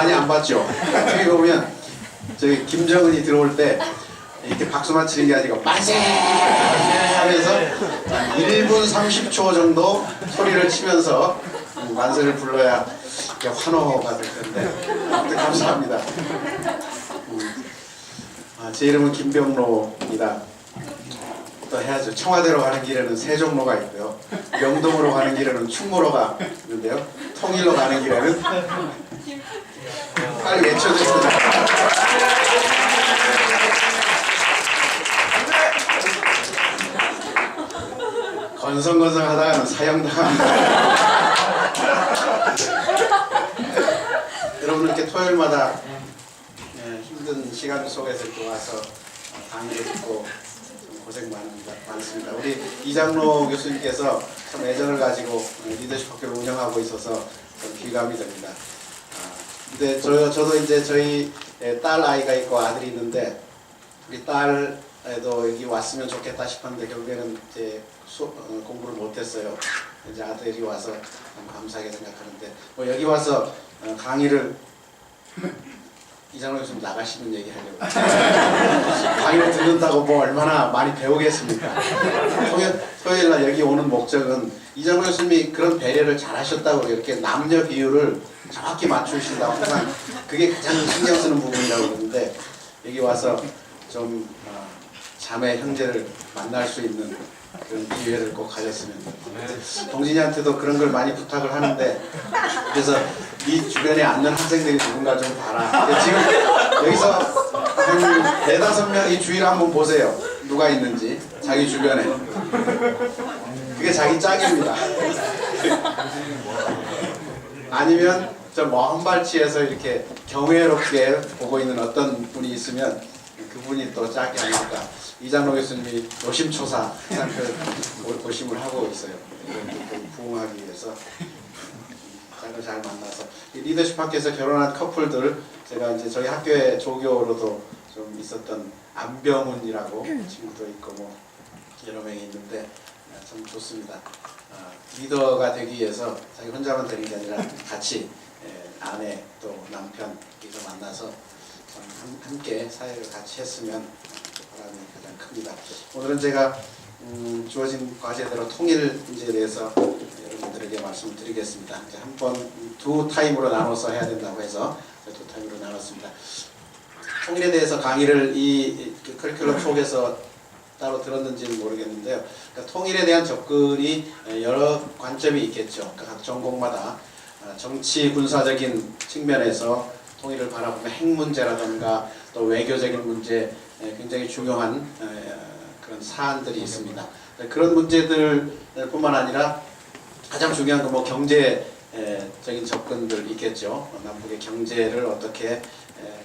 많이 안 봤죠. 저기 보면 저기 김정은이 들어올 때 이렇게 박수만 치는 게 아니고 만세 하면서 1분 30초 정도 소리를 치면서 만세를 불러야 이렇게 환호가 될 텐데 아무튼 감사합니다. 제 이름은 김병로입니다. 또 해야죠. 청와대로 가는 길에는 세종로가 있고요. 명동으로 가는 길에는 충무로가 있는데요. 통일로 가는 길에는 빨리 외쳐주세요. 건성건성 하다가는 사형당합니다. 여러분 이렇게 토요일마다 힘든 시간 속에서 이렇게 와서 강의를 듣고 고생 많습니다. 우리 이장로 교수님께서 참 애정을 가지고 리더십 학교를 운영하고 있어서 좀 귀감이 됩니다. 근데 저도 이제 저희 딸 아이가 있고 아들이 있는데 우리 딸도 여기 왔으면 좋겠다 싶었는데 결국에는 이제 공부를 못했어요. 이제 아들이 와서 참 감사하게 생각하는데 뭐 여기 와서 강의를 이장로 교수님 나가시는 얘기 하려고 강의를 듣는다고 뭐 얼마나 많이 배우겠습니까? 토요일날 여기 오는 목적은 이장로 교수님이 그런 배려를 잘 하셨다고 이렇게 남녀 비율을 정확히 맞추신다고 항상 그게 가장 신경 쓰는 부분이라고 그러는데 여기 와서 좀 자매 형제를 만날 수 있는 그런 기회를 꼭 가졌으면 동진이한테도 그런 걸 많이 부탁을 하는데 그래서 이 주변에 앉는 학생들이 누군가 좀 봐라. 지금 여기서 한 4-5명이 주위를 한번 보세요. 누가 있는지 자기 주변에. 그게 자기 짝입니다. 아니면 저 먼 발치에서 이렇게 경외롭게 보고 있는 어떤 분이 있으면 그분이 또 짝이 아닐까. 이장로 교수님이 노심초사 항상 그 고심을 하고 있어요. 부응하기 위해서 짝을 잘 만나서 리더십 학교에서 결혼한 커플들 제가 이제 저희 학교에 조교로도 좀 있었던 안병훈이라고 친구도 있고 뭐 여러 명이 있는데 참 좋습니다. 리더가 되기 위해서 자기 혼자만 되는 게 아니라 같이 아내 또 남편 이렇게 만나서 함께 사회를 같이 했으면 바람이 가장 큽니다. 오늘은 제가 주어진 과제대로 통일 문제에 대해서 여러분들에게 말씀을 드리겠습니다. 이제 두 타임으로 나눠서 해야 된다고 해서 두 타임으로 나눴습니다. 통일에 대해서 강의를 이 커리큘럼 속에서 따로 들었는지는 모르겠는데요. 그러니까 통일에 대한 접근이 여러 관점이 있겠죠. 그러니까 각 전공마다 정치 군사적인 측면에서 통일을 바라보면 핵 문제라든가 또 외교적인 문제 굉장히 중요한 그런 사안들이 있습니다. 그런 문제들뿐만 아니라 가장 중요한 건 뭐 경제적인 접근들 있겠죠. 남북의 경제를 어떻게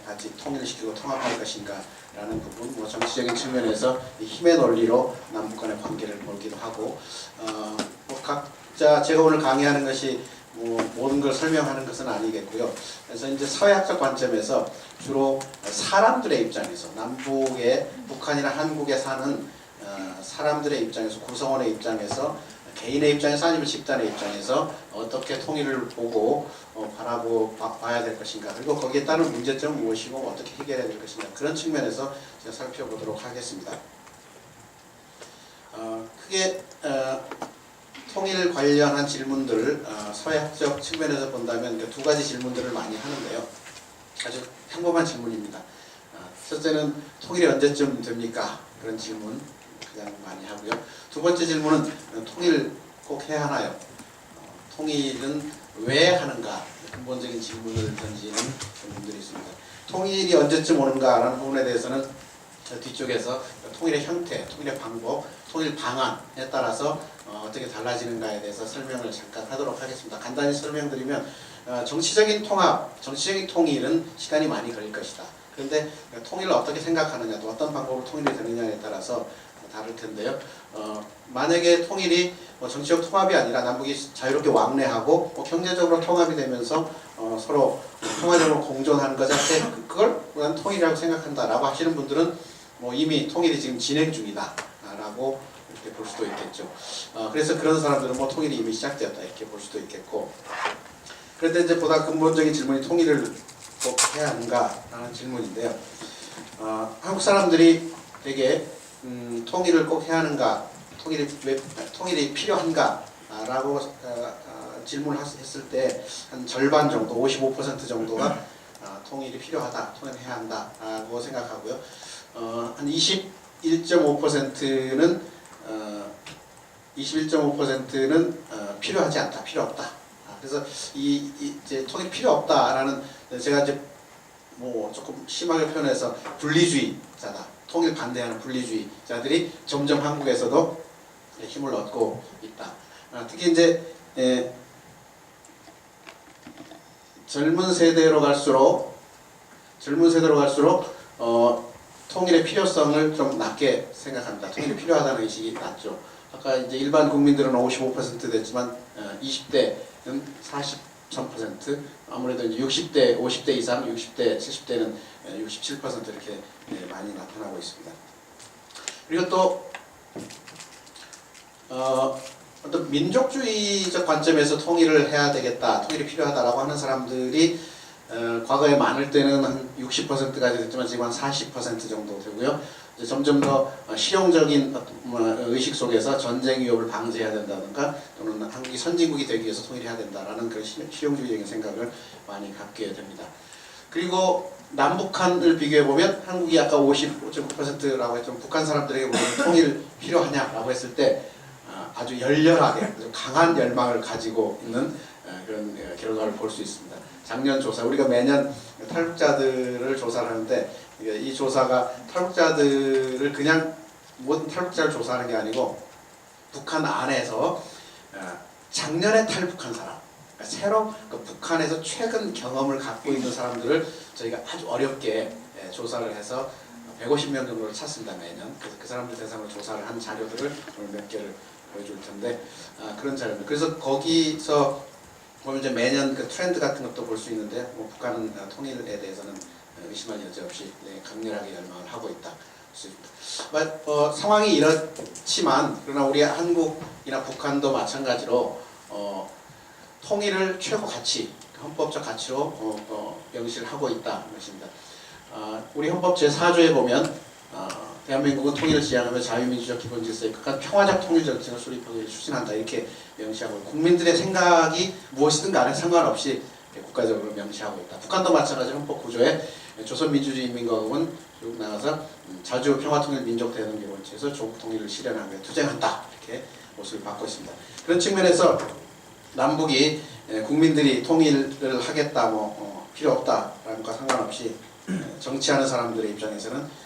같이 통일시키고 통합할 것인가 라는 부분, 뭐 정치적인 측면에서 힘의 논리로 남북 간의 관계를 보기도 하고 뭐 각자 제가 오늘 강의하는 것이 뭐 모든 걸 설명하는 것은 아니겠고요. 그래서 이제 사회학적 관점에서 주로 사람들의 입장에서 남북의 북한이나 한국에 사는 사람들의 입장에서 구성원의 입장에서 개인의 입장에서 아니면 집단의 입장에서 어떻게 통일을 보고 봐야 될 것인가 그리고 거기에 따른 문제점은 무엇이고 어떻게 해결해야 될 것인가 그런 측면에서 제가 살펴보도록 하겠습니다. 크게 통일 관련한 질문들을 사회학적 측면에서 본다면 두 가지 질문들을 많이 하는데요. 아주 평범한 질문입니다. 첫째는 통일이 언제쯤 됩니까? 그런 질문 가장 많이 하고요. 두 번째 질문은 통일 꼭 해야 하나요? 통일은 왜 하는가? 근본적인 질문을 던지는 분들이 있습니다. 통일이 언제쯤 오는가라는 부분에 대해서는 뒤쪽에서 통일의 형태, 통일의 방법, 통일 방안에 따라서 어떻게 달라지는가에 대해서 설명을 잠깐 하도록 하겠습니다. 간단히 설명드리면 정치적인 통합, 정치적인 통일은 시간이 많이 걸릴 것이다. 그런데 통일을 어떻게 생각하느냐, 또 어떤 방법으로 통일이 되느냐에 따라서 다를 텐데요. 만약에 통일이 정치적 통합이 아니라 남북이 자유롭게 왕래하고 경제적으로 통합이 되면서 서로 평화적으로 공존하는 것 자체 그걸 난 통일이라고 생각한다라고 하시는 분들은 이미 통일이 지금 진행 중이다라고 이렇게 볼 수도 있겠죠. 그래서 그런 사람들은 통일이 이미 시작되었다 이렇게 볼 수도 있겠고. 그런데 이제 보다 근본적인 질문이 통일을 꼭 해야 하는가라는 질문인데요. 한국 사람들이 되게 통일을 꼭 해야 하는가, 통일이 필요한가라고 질문을 했을 때 한 절반 정도, 55% 정도가 통일이 필요하다, 통일해야 한다라고 생각하고요. 한 21.5%는 필요하지 않다, 필요 없다. 그래서 이제 통일이 필요 없다라는, 제가 이제 뭐 조금 심하게 표현해서 분리주의자다, 통일 반대하는 분리주의자들이 점점 한국에서도 힘을 얻고 있다. 특히 이제 젊은 세대로 갈수록 통일의 필요성을 좀 낮게 생각합니다. 통일이 필요하다는 의식이 낮죠. 아까 이제 일반 국민들은 55% 됐지만 20대는 43%, 아무래도 이제 60대, 50대 이상, 60대, 70대는 67% 이렇게 많이 나타나고 있습니다. 그리고 또 어떤 민족주의적 관점에서 통일을 해야 되겠다, 통일이 필요하다라고 하는 사람들이 과거에 많을 때는 한 60%까지 됐지만 지금 한 40% 정도 되고요. 이제 점점 더 실용적인 의식 속에서 전쟁 위협을 방지해야 된다든가, 또는 한국이 선진국이 되기 위해서 통일해야 된다라는 그런 실용주의적인 생각을 많이 갖게 됩니다. 그리고 남북한을 비교해 보면 한국이 아까 55.9%라고 했지만 북한 사람들에게 보면 통일 필요하냐라고 했을 때 아주 열렬하게, 아주 강한 열망을 가지고 있는 그런 결과를 볼 수 있습니다. 작년 조사, 우리가 매년 탈북자들을 조사를 하는데, 이 조사가 탈북자들을 그냥 모든 탈북자를 조사하는 게 아니고 북한 안에서 작년에 탈북한 사람, 그러니까 새로 북한에서 최근 경험을 갖고 있는 사람들을 저희가 아주 어렵게 조사를 해서 150명 정도를 찾습니다, 매년. 그래서 그 사람들 대상으로 조사를 한 자료들을 오늘 몇 개를 보여줄 텐데, 그런 자료들. 그래서 거기서 보면 이제 매년 그 트렌드 같은 것도 볼 수 있는데, 뭐 북한은 통일에 대해서는 의심할 여지 없이 강렬하게 열망을 하고 있다. 상황이 이렇지만, 그러나 우리 한국이나 북한도 마찬가지로 통일을 최고 가치, 헌법적 가치로 명시를 하고 있다는 것입니다. 우리 헌법 제4조에 보면 대한민국은 통일을 지향하며 자유민주적 기본질서에 극한 평화적 통일 정책을 수립하고 추진한다, 이렇게 명시하고, 국민들의 생각이 무엇이든 간에 상관없이 국가적으로 명시하고 있다. 북한도 마찬가지로 헌법 구조에 조선민주주의인민공화국은 쭉 나가서 자주 평화통일 민족대응의 원칙에서 조국 통일을 실현하며 투쟁한다, 이렇게 모습을 받고 있습니다. 그런 측면에서 남북이 국민들이 통일을 하겠다, 필요 없다라는 것과 상관없이 정치하는 사람들의 입장에서는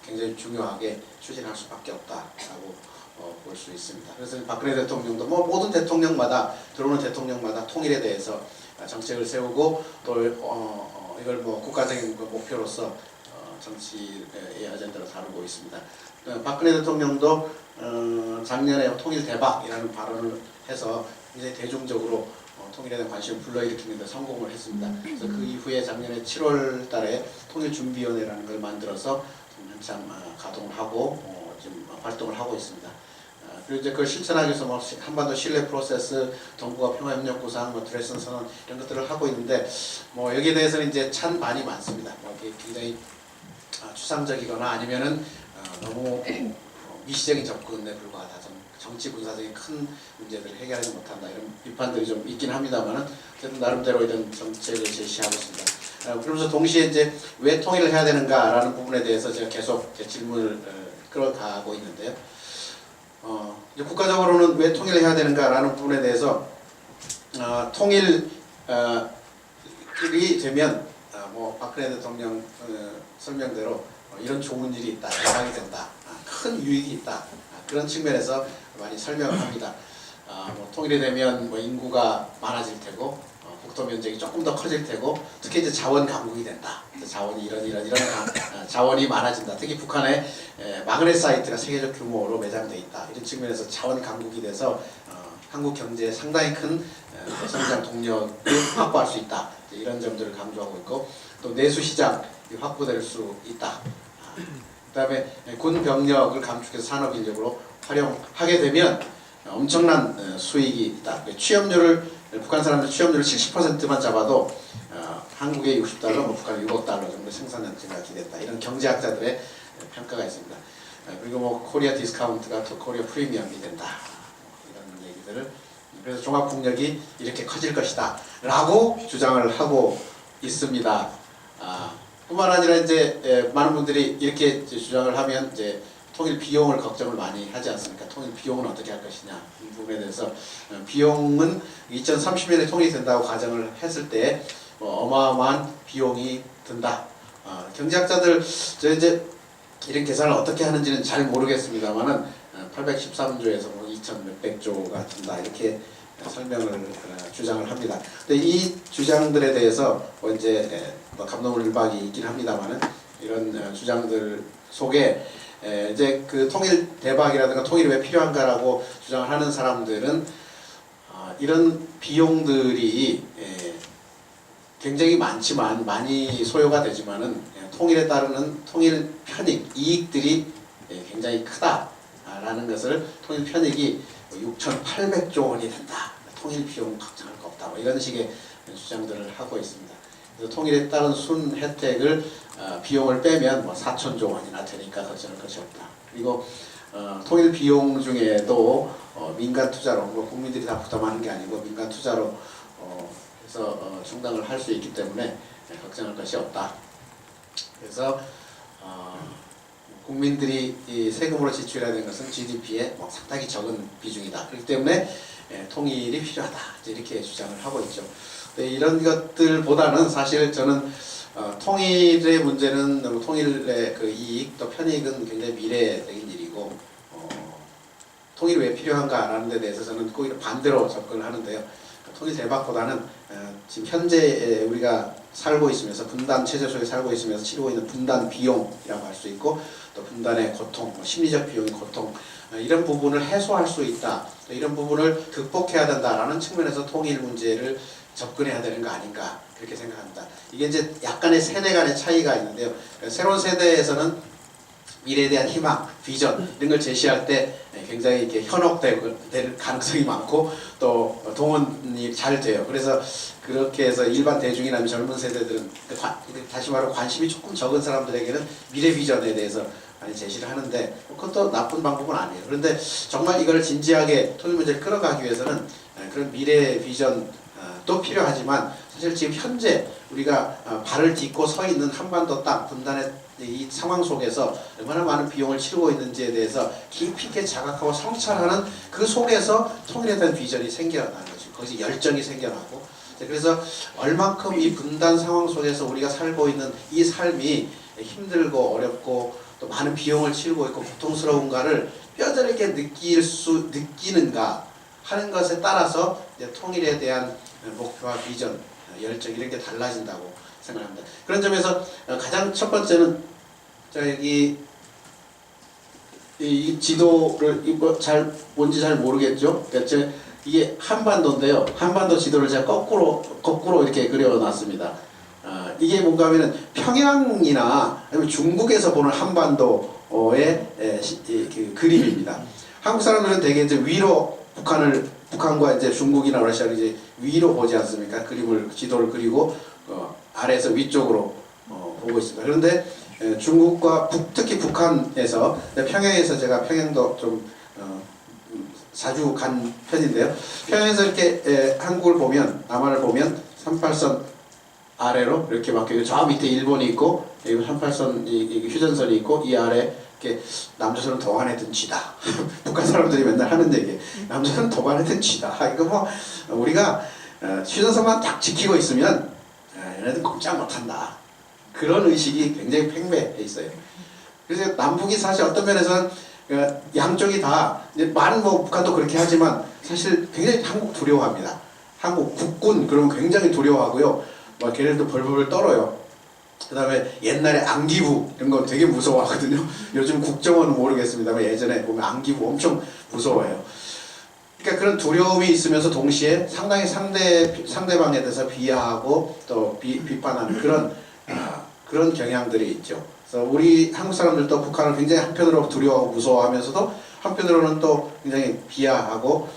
굉장히 중요하게 추진할 수밖에 없다라고 볼 수 있습니다. 그래서 박근혜 대통령도 모든 대통령마다, 들어오는 대통령마다 통일에 대해서 정책을 세우고, 또 이걸 국가적인 목표로서 정치의 아젠다로 다루고 있습니다. 박근혜 대통령도 작년에 통일 대박이라는 발언을 해서 굉장히 대중적으로 통일에 대한 관심을 불러일으키는 데 성공을 했습니다. 그래서 그 이후에 작년에 7월 달에 통일준비위원회라는 걸 만들어서 한참 가동을 하고 지금 활동을 하고 있습니다. 그리고 이제 그걸 실천하기 위해서 한반도 신뢰 프로세스, 동북아 평화협력 구상, 드레슨 선언, 이런 것들을 하고 있는데, 여기에 대해서는 이제 찬반이 많습니다. 이게 굉장히 추상적이거나 아니면은 너무 미시적인 접근에 불과하다, 정치 군사적인 큰 문제들을 해결하지 못한다, 이런 비판들이 좀 있긴 합니다만은 어쨌든 나름대로 이런 정책을 제시하고 있습니다. 그러면서 동시에 이제 왜 통일을 해야 되는가라는 부분에 대해서 제가 계속 질문을 끌어가고 있는데요. 이제 국가적으로는 왜 통일을 해야 되는가라는 부분에 대해서 통일이 되면 박근혜 대통령 설명대로 이런 좋은 일이 있다, 대박이 된다, 큰 유익이 있다, 그런 측면에서 많이 설명을 합니다. 통일이 되면 인구가 많아질 테고, 국토 면적이 조금 더 커질 테고, 특히 이제 자원 강국이 된다. 자원이 이런 자원이 많아진다. 특히 북한에 마그넷 사이트가 세계적 규모로 매장돼 있다. 이런 측면에서 자원 강국이 돼서 한국 경제에 상당히 큰 성장 동력을 확보할 수 있다. 이런 점들을 강조하고 있고, 또 내수 시장이 확보될 수 있다. 그다음에 군 병력을 감축해서 산업 인력으로 활용하게 되면 엄청난 수익이 있다. 북한 사람들 취업률을 70%만 잡아도 한국의 60달러, 뭐 북한의 6억 달러 정도 생산량가 기대했다. 이런 경제학자들의 평가가 있습니다. 그리고 뭐 코리아 디스카운트가 또 코리아 프리미엄이 된다. 이런 얘기들을 그래서 종합국력이 이렇게 커질 것이다 라고 주장을 하고 있습니다. 뿐만 아니라 이제 많은 분들이 이렇게 주장을 하면 이제 통일 비용을 걱정을 많이 하지 않습니까? 통일 비용은 어떻게 할 것이냐 이 부분에 대해서 비용은 2030년에 통일이 된다고 가정을 했을 때 어마어마한 비용이 든다. 경제학자들 저 이제 이런 계산을 어떻게 하는지는 잘 모르겠습니다만은 813조에서 뭐 2천 몇백 조가 든다 이렇게 설명을 주장을 합니다. 근데 이 주장들에 대해서 이제 감동을 일박이 있긴 합니다만은 이런 주장들 속에 이제 그 통일 대박이라든가 통일이 왜 필요한가라고 주장을 하는 사람들은 이런 비용들이 굉장히 많지만 많이 소요가 되지만은 통일에 따르는 통일 편익 이익들이 굉장히 크다라는 것을 통일 편익이 6,800조 원이 된다. 통일 비용 걱정할 거 없다. 뭐 이런 식의 주장들을 하고 있습니다. 그래서 통일에 따른 순 혜택을 비용을 빼면 뭐 4,000조 원이나 되니까 걱정할 것이 없다. 그리고 통일 비용 중에도 민간 투자로 뭐 국민들이 다 부담하는 게 아니고 민간 투자로 해서 충당을 할 수 있기 때문에 걱정할 것이 없다. 그래서 국민들이 이 세금으로 지출해야 되는 것은 GDP의 뭐 상당히 적은 비중이다. 그렇기 때문에 통일이 필요하다. 이렇게 주장을 하고 있죠. 이런 것들보다는 사실 저는 통일의 문제는 통일의 그 이익 또 편익은 굉장히 미래적인 일이고 통일이 왜 필요한가라는 데 대해서 저는 오히려 반대로 접근을 하는데요. 통일 대박보다는 지금 현재 우리가 살고 있으면서 분단 체제 속에 살고 있으면서 치르고 있는 분단 비용이라고 할 수 있고 또 분단의 고통, 심리적 비용의 고통 이런 부분을 해소할 수 있다. 이런 부분을 극복해야 된다라는 측면에서 통일 문제를 접근해야 되는 거 아닌가 그렇게 생각합니다. 이게 이제 약간의 세대 간의 차이가 있는데요. 새로운 세대에서는 미래에 대한 희망, 비전 이런 걸 제시할 때 굉장히 이렇게 현혹될 가능성이 많고 또 동원이 잘 돼요. 그래서 그렇게 해서 일반 대중이나 젊은 세대들은 다시 말해 관심이 조금 적은 사람들에게는 미래 비전에 대해서 많이 제시를 하는데 그것도 나쁜 방법은 아니에요. 그런데 정말 이걸 진지하게 통일 문제를 끌어가기 위해서는 그런 미래 비전도 필요하지만 사실 지금 현재 우리가 발을 딛고 서 있는 한반도 땅 분단의 이 상황 속에서 얼마나 많은 비용을 치르고 있는지에 대해서 깊이 있게 자각하고 성찰하는 그 속에서 통일에 대한 비전이 생겨나는 거죠. 거기서 열정이 생겨나고 그래서 얼만큼 이 분단 상황 속에서 우리가 살고 있는 이 삶이 힘들고 어렵고 또 많은 비용을 치르고 있고 고통스러운가를 뼈저리게 느끼는가 하는 것에 따라서 이제 통일에 대한 목표와 비전, 열정 이런 게 달라진다고 생각합니다. 그런 점에서 가장 첫 번째는 저기 이 지도를 잘 뭔지 잘 모르겠죠. 그러니까 이게 한반도인데요. 한반도 지도를 제가 거꾸로 이렇게 그려놨습니다. 이게 뭔가 하면은 평양이나 아니면 중국에서 보는 한반도의 그 그림입니다. 한국 사람들은 대개 이제 위로 북한과 이제 중국이나 러시아를 이제 위로 보지 않습니까? 지도를 그리고 아래에서 위쪽으로 보고 있습니다. 그런데 중국과 특히 북한에서 평양에서 제가 평양도 좀 자주 간 편인데요. 평양에서 이렇게 한국을 보면 남한을 보면 38선 아래로 이렇게 막혀 저 밑에 일본이 있고 여기 38선 휴전선이 있고 이 아래 이렇게 남조선은 동안에 든 쥐다. 북한 사람들이 맨날 하는 얘기. 남조선은 동안에 든 쥐다. 이거 뭐 우리가 휴전선만 딱 지키고 있으면 얘네들 꼼짝 못한다. 그런 의식이 굉장히 팽배해 있어요. 그래서 남북이 사실 어떤 면에서는 양쪽이 다 많은 뭐 북한도 그렇게 하지만 사실 굉장히 한국 두려워합니다. 한국 국군 그러면 굉장히 두려워하고요. 막 걔네들도 벌벌 떨어요. 그 다음에 옛날에 안기부 이런 거 되게 무서워하거든요. 요즘 국정원은 모르겠습니다만 예전에 보면 안기부 엄청 무서워해요. 그러니까 그런 두려움이 있으면서 동시에 상당히 상대방에 대해서 비하하고 또 비판하는 그런 경향들이 있죠. 그래서 우리 한국 사람들도 북한을 굉장히 한편으로 두려워하고 무서워하면서도 한편으로는 또 굉장히 비하하고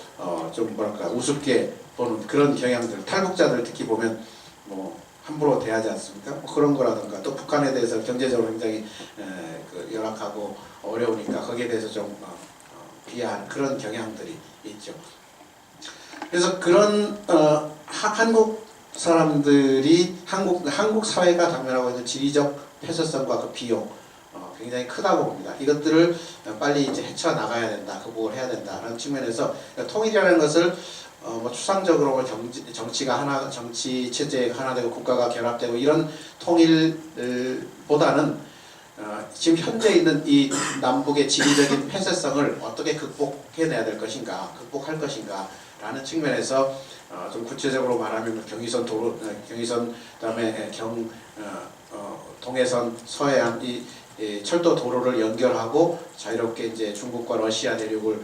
좀 뭐랄까 우습게 보는 그런 경향들. 탈북자들 특히 보면 뭐 함부로 대하지 않습니까? 뭐 그런 거라든가 또 북한에 대해서 경제적으로 굉장히 열악하고 어려우니까 거기에 대해서 좀 비하하는 그런 경향들이 있죠. 그래서 그런 한국 사람들이 한국 사회가 당면하고 있는 지리적 폐쇄성과 그 비용 굉장히 크다고 봅니다. 이것들을 빨리 이제 헤쳐나가야 된다, 극복을 해야 된다라는 측면에서 통일이라는 것을 뭐 추상적으로 정치가 하나, 정치 체제가 하나 되고 국가가 결합되고 이런 통일보다는 지금 현재 있는 이 남북의 지리적인 폐쇄성을 어떻게 극복해내야 될 것인가, 극복할 것인가 라는 측면에서 좀 구체적으로 말하면 경의선 도로, 경의선 그다음에 동해선, 서해안 이 철도 도로를 연결하고 자유롭게 이제 중국과 러시아 대륙을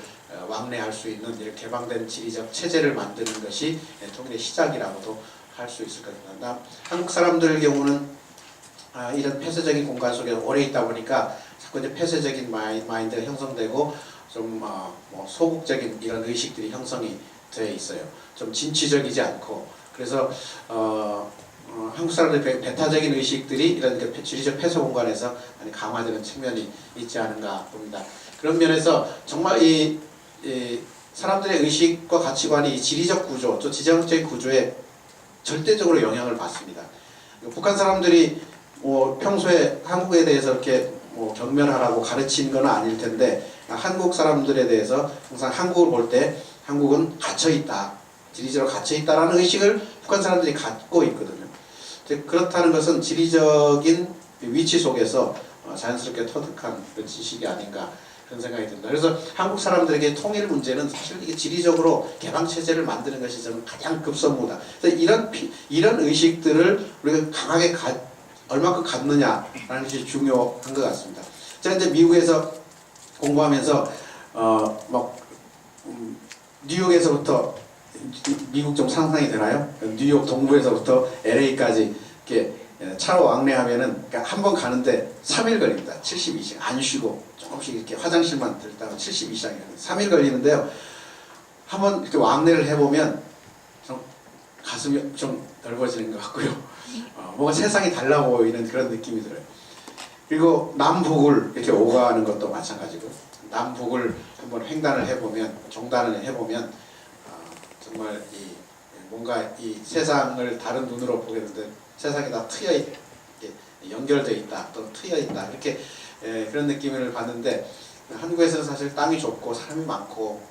왕래할 수 있는 이렇게 개방된 지리적 체제를 만드는 것이 통일의 시작이라고도 할 수 있을 것 같습니다. 한국 사람들 경우는 이런 폐쇄적인 공간 속에 오래 있다 보니까 자꾸 이제 폐쇄적인 마인드가 형성되고 좀 뭐 소극적인 이런 의식들이 형성이 되어 있어요. 좀 진취적이지 않고 그래서 한국 사람들의 배타적인 의식들이 이런 지리적 폐쇄 공간에서 많이 강화되는 측면이 있지 않은가 봅니다. 그런 면에서 정말 이 사람들의 의식과 가치관이 이 지리적 구조, 또 지정학적인 구조에 절대적으로 영향을 받습니다. 북한 사람들이 뭐 평소에 한국에 대해서 이렇게 뭐 경멸하라고 가르친 건 아닐 텐데 한국 사람들에 대해서 항상 한국을 볼 때 한국은 갇혀있다, 지리적으로 갇혀있다라는 의식을 북한 사람들이 갖고 있거든요. 그렇다는 것은 지리적인 위치 속에서 자연스럽게 터득한 그런 지식이 아닌가 그런 생각이 듭니다. 그래서 한국 사람들에게 통일 문제는 사실 이게 지리적으로 개방 체제를 만드는 것이 저는 가장 급선무다. 그래서 이런 의식들을 우리가 강하게 얼마큼 갖느냐라는 것이 중요한 것 같습니다. 제가 이제 미국에서 공부하면서 뉴욕에서부터 미국 좀 상상이 되나요? 뉴욕 동부에서부터 LA까지 이렇게 차로 왕래하면은 그러니까 한 번 가는데 3일 걸립니다. 72시간 안 쉬고 조금씩 이렇게 화장실만 들다가 72시간 3일 걸리는데요. 한번 이렇게 왕래를 해보면 좀 가슴이 좀 넓어지는 것 같고요. 뭔가 세상이 달라 보이는 그런 느낌이 들어요. 그리고 남북을 이렇게 오가는 것도 마찬가지고 남북을 한번 횡단을 해보면 종단을 해보면 정말 뭔가 이 세상을 다른 눈으로 보게 되는데 세상이 다 연결되어 있다, 또 트여 있다 이렇게 그런 느낌을 받는데 한국에서는 사실 땅이 좁고 사람이 많고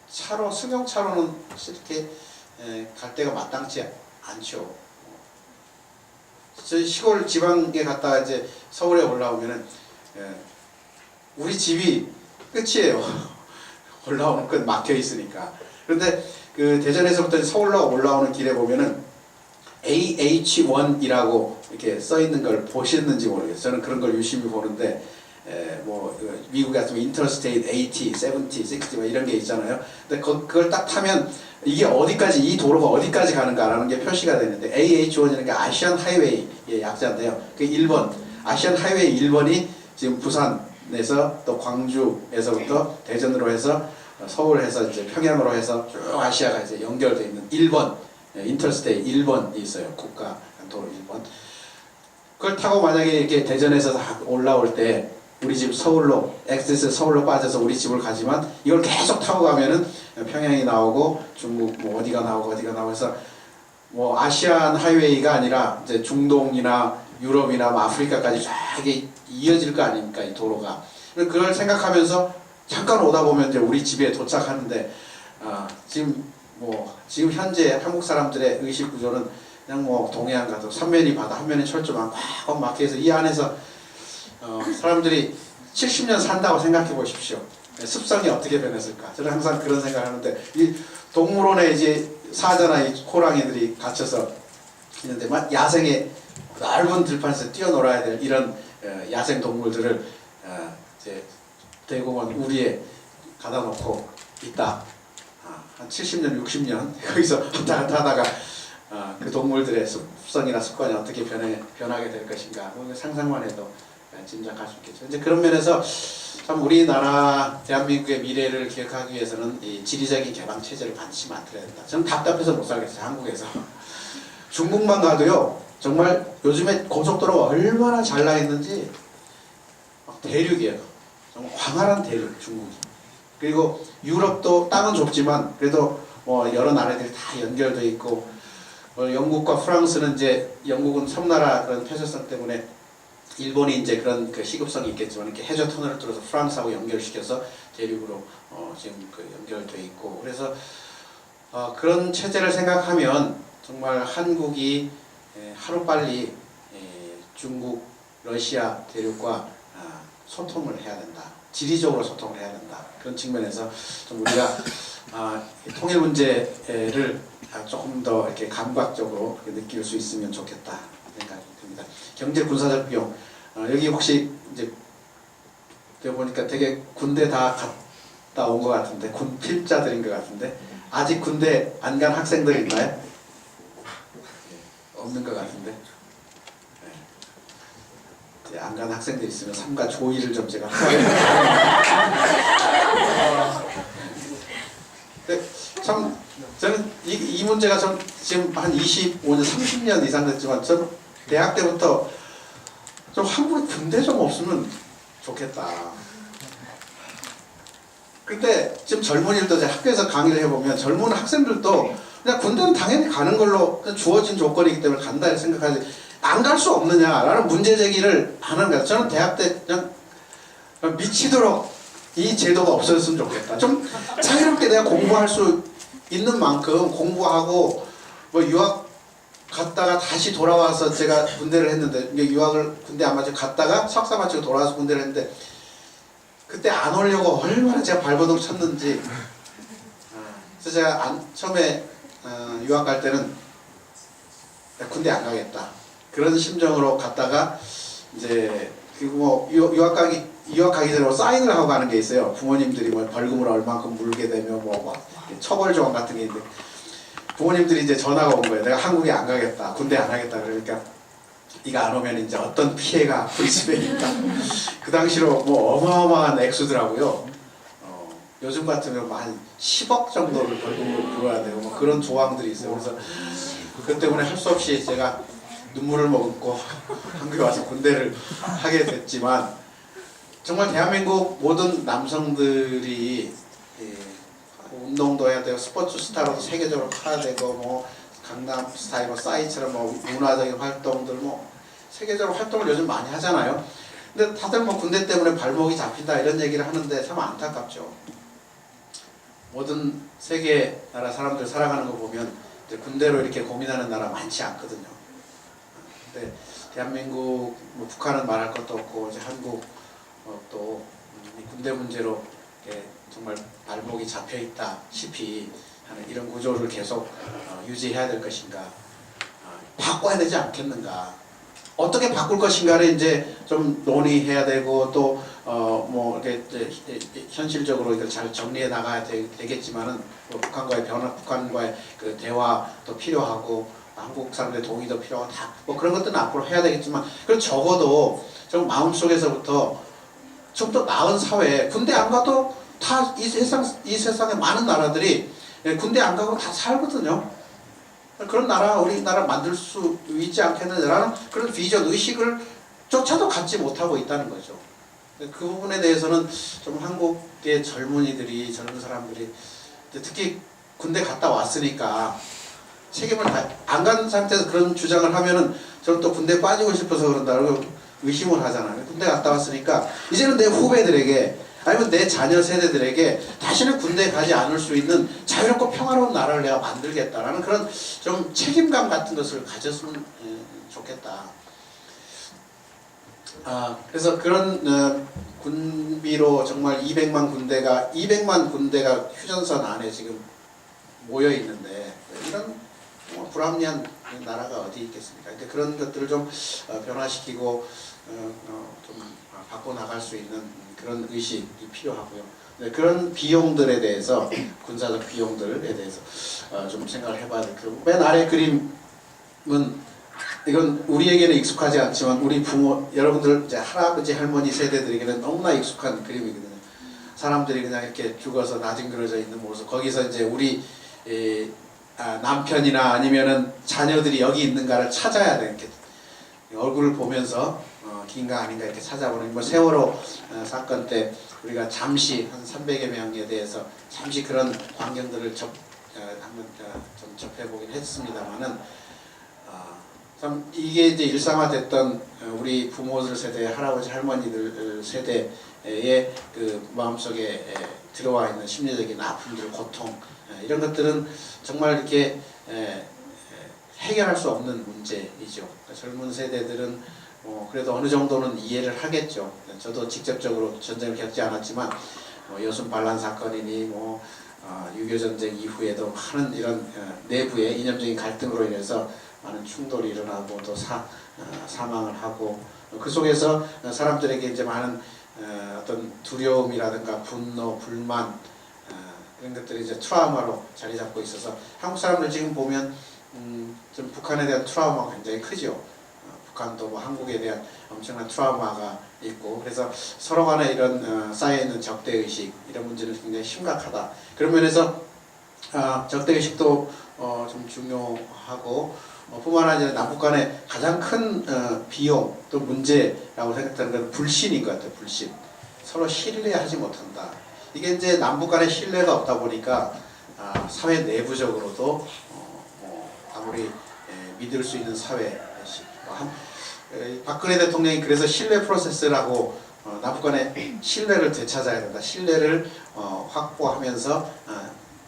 승용차로는 이렇게 갈 데가 마땅치 않죠. 저희 시골 지방에 갔다가 이제 서울에 올라오면은 우리 집이 끝이에요. 올라오는 끝 막혀 있으니까. 그런데 그 대전에서부터 서울로 올라오는 길에 보면은 AH1이라고 이렇게 써 있는 걸 보셨는지 모르겠어요. 저는 그런 걸 유심히 보는데 미국 같으면 인터스테이트 80, 70, 60 이런 게 있잖아요. 근데 그걸 딱 타면 이게 어디까지 이 도로가 어디까지 가는가라는 게 표시가 되는데 AH1이라는 게 아시안 하이웨이의 약자인데요. 그 1번 아시안 하이웨이 1번이 지금 부산에서 또 광주에서부터 대전으로 해서 서울에서 이제 평양으로 해서 쭉 아시아가 이제 연결되어 있는 1번 인터스테이트 1번이 있어요. 국가 도로 1번. 그걸 타고 만약에 이렇게 대전에서 올라올 때 우리 집 서울로 엑세스 서울로 빠져서 우리 집을 가지만 이걸 계속 타고 가면은 평양이 나오고 중국 뭐 어디가 나오고 해서 뭐 아시안 하이웨이가 아니라 이제 중동이나 유럽이나 뭐 아프리카까지 쫙 이어질 거 아닙니까 이 도로가. 그걸 생각하면서 잠깐 오다 보면 이제 우리 집에 도착하는데 지금 현재 한국 사람들의 의식 구조는 그냥 뭐 동해안 가도 삼면이 바다 한면이 철조망 꽉 막혀서 이 안에서 사람들이 70년 산다고 생각해 보십시오. 습성이 어떻게 변했을까? 저는 항상 그런 생각을 하는데 이 동물원에 이제 사자나 이 호랑이들이 갇혀서 있는데 야생의 넓은 들판에서 뛰어놀아야 될 이런 야생 동물들을 이제 대공원 우리에 가다 놓고 있다. 한 70년, 60년 거기서 왔다 갔다 하다가 그 동물들의 습성이나 습관이 어떻게 변하게 될 것인가 상상만 해도 짐작할 수 있겠죠. 이제 그런 면에서 참 우리나라 대한민국의 미래를 기억하기 위해서는 이 지리적인 개방 체제를 반드시 만들어야 된다. 저는 답답해서 못 살겠어요. 한국에서 중국만 가도요. 정말 요즘에 고속도로가 얼마나 잘 나 있는지 막 대륙이에요. 정말 광활한 대륙 중국이. 그리고 유럽도 땅은 좁지만 그래도 뭐 여러 나라들이 다 연결돼 있고 영국과 프랑스는 이제 영국은 섬나라 그런 폐쇄성 때문에 일본이 이제 그런 그 시급성이 있겠지만 이렇게 해저 터널을 뚫어서 프랑스하고 연결시켜서 대륙으로 지금 그 연결돼 있고 그래서 그런 체제를 생각하면 정말 한국이 하루빨리 중국, 러시아 대륙과 소통을 해야 된다. 지리적으로 소통을 해야 된다. 그런 측면에서 좀 우리가 통일 문제를 조금 더 이렇게 감각적으로 느낄 수 있으면 좋겠다 생각이 듭니다. 경제 군사적 비용 여기 혹시 이제 보니까 되게 군대 다 갔다 온 것 같은데 군 필자들인 것 같은데 아직 군대 안 간 학생들 있나요? 없는 것 같은데 안 간 학생들 있으면 삼가 조의를 좀 제가 참 저는 이 문제가 좀 지금 한 25년, 30년 이상 됐지만 저는 대학 때부터 좀 한국에 군대 좀 없으면 좋겠다. 근데 지금 젊은이들도 이제 학교에서 강의를 해보면 젊은 학생들도 그냥 군대는 당연히 가는 걸로 주어진 조건이기 때문에 간다 이렇게 생각하지 안 갈 수 없느냐라는 문제 제기를 하는 거예요. 저는 대학 때 그냥 미치도록 이 제도가 없어졌으면 좋겠다. 좀 자유롭게 내가 공부할 수 있는 만큼 공부하고 뭐 유학 갔다가 다시 돌아와서 제가 군대를 했는데 유학을 군대 안 마치고 갔다가 석사 마치고 돌아와서 군대를 했는데 그때 안 오려고 얼마나 제가 발버둥 쳤는지 그래서 제가 처음에 유학 갈 때는 군대 안 가겠다 그런 심정으로 갔다가 이제 그리고 뭐 유학 가기 전에 뭐 사인을 하고 가는 게 있어요. 부모님들이 뭐 벌금을 얼만큼 물게 되면 뭐 처벌 조항 같은 게 있는데 부모님들이 이제 전화가 온 거예요. 내가 한국에 안 가겠다, 군대 안 하겠다 그러니까 이거 안 오면 이제 어떤 피해가 우리 집에 있다. 그 당시로 뭐 어마어마한 액수더라고요. 요즘 같으면 뭐 한 10억 정도를 벌금으로 물어야 되고 뭐 그런 조항들이 있어요. 그래서 그 때문에 할 수 없이 제가 눈물을 머금고 한국에 와서 군대를 하게 됐지만 정말 대한민국 모든 남성들이 운동도 해야 되고 스포츠 스타로도 세계적으로 커야 되고 뭐 강남 스타일 뭐 싸이처럼 뭐 문화적인 활동들 뭐 세계적으로 활동을 요즘 많이 하잖아요. 근데 다들 뭐 군대 때문에 발목이 잡힌다 이런 얘기를 하는데 참 안타깝죠. 모든 세계 나라 사람들 살아가는 거 보면 이제 군대로 이렇게 고민하는 나라 많지 않거든요. 근데 대한민국 뭐 북한은 말할 것도 없고 이제 한국 또 군대 문제로 정말 발목이 잡혀 있다시피 하는 이런 구조를 계속 유지해야 될 것인가, 바꿔야 되지 않겠는가, 어떻게 바꿀 것인가를 이제 좀 논의해야 되고 또 뭐 이렇게 현실적으로 이걸 잘 정리해 나가야 되겠지만은 뭐 북한과의 변화, 북한과의 그 대화도 필요하고 한국 사람들의 동의도 필요하고 다 뭐 그런 것들은 앞으로 해야 되겠지만 그럼 적어도 좀 마음속에서부터 좀 더 나은 사회, 군대 안 가도 다 이 세상의 많은 나라들이 군대 안 가고 다 살거든요. 그런 나라, 우리나라 만들 수 있지 않겠느냐라는 그런 비전, 의식을 조차도 갖지 못하고 있다는 거죠. 그 부분에 대해서는 좀 한국의 젊은이들이, 젊은 사람들이 특히 군대 갔다 왔으니까 책임을 안 간 상태에서 그런 주장을 하면은 저는 또 군대 빠지고 싶어서 그런다고 의심을 하잖아요. 군대 갔다 왔으니까 이제는 내 후배들에게 아니면 내 자녀 세대들에게 다시는 군대에 가지 않을 수 있는 자유롭고 평화로운 나라를 내가 만들겠다라는 그런 좀 책임감 같은 것을 가졌으면 좋겠다. 그래서 그런 군비로 정말 200만 군대가 휴전선 안에 지금 모여 있는데 이런 불합리한 나라가 어디 있겠습니까? 근데 그런 것들을 좀 변화시키고 좀 바꿔 나갈 수 있는 그런 의식이 필요하고요. 네, 그런 비용들에 대해서 군사적 비용들에 대해서 좀 생각을 해봐야 될 거고 맨 아래 그림은 이건 우리에게는 익숙하지 않지만 우리 부모 여러분들 이제 할아버지 할머니 세대들에게는 너무나 익숙한 그림이거든요. 사람들이 그냥 이렇게 죽어서 나뒹그러져 있는 모습 거기서 이제 우리 남편이나 아니면은 자녀들이 여기 있는가를 찾아야 되겠죠. 얼굴을 보면서 긴가 아닌가 이렇게 찾아보는 뭐 세월호 사건 때 우리가 잠시 한 300여 명에 대해서 잠시 그런 광경들을 한번 좀 접해보긴 했습니다만은 참 이게 이제 일상화됐던 우리 부모들 세대, 할아버지 할머니들 세대의 그 마음속에 들어와 있는 심리적인 아픔들, 고통 이런 것들은 정말 이렇게 해결할 수 없는 문제이죠. 젊은 세대들은 그래도 어느 정도는 이해를 하겠죠. 저도 직접적으로 전쟁을 겪지 않았지만 여순 반란 사건이니 6.25 전쟁 이후에도 많은 이런 내부의 이념적인 갈등으로 인해서 많은 충돌이 일어나고 또 사망을 하고 그 속에서 사람들에게 이제 많은 어떤 두려움이라든가 분노, 불만 이런 것들이 이제 트라우마로 자리 잡고 있어서 한국 사람들 지금 보면 좀 북한에 대한 트라우마가 굉장히 크죠. 북한도 뭐 한국에 대한 엄청난 트라우마가 있고 그래서 서로 간에 이런 쌓여있는 적대의식 이런 문제는 굉장히 심각하다. 그런 면에서 적대의식도 좀 중요하고 뿐만 아니라 남북 간의 가장 큰 비용 또 문제라고 생각하는 건 불신인 것 같아요. 불신. 서로 신뢰하지 못한다. 이게 이제 남북 간의 신뢰가 없다 보니까 사회 내부적으로도 아무리 믿을 수 있는 사회 박근혜 대통령이 그래서 신뢰 프로세스라고 남북 간의 신뢰를 되찾아야 된다. 신뢰를 확보하면서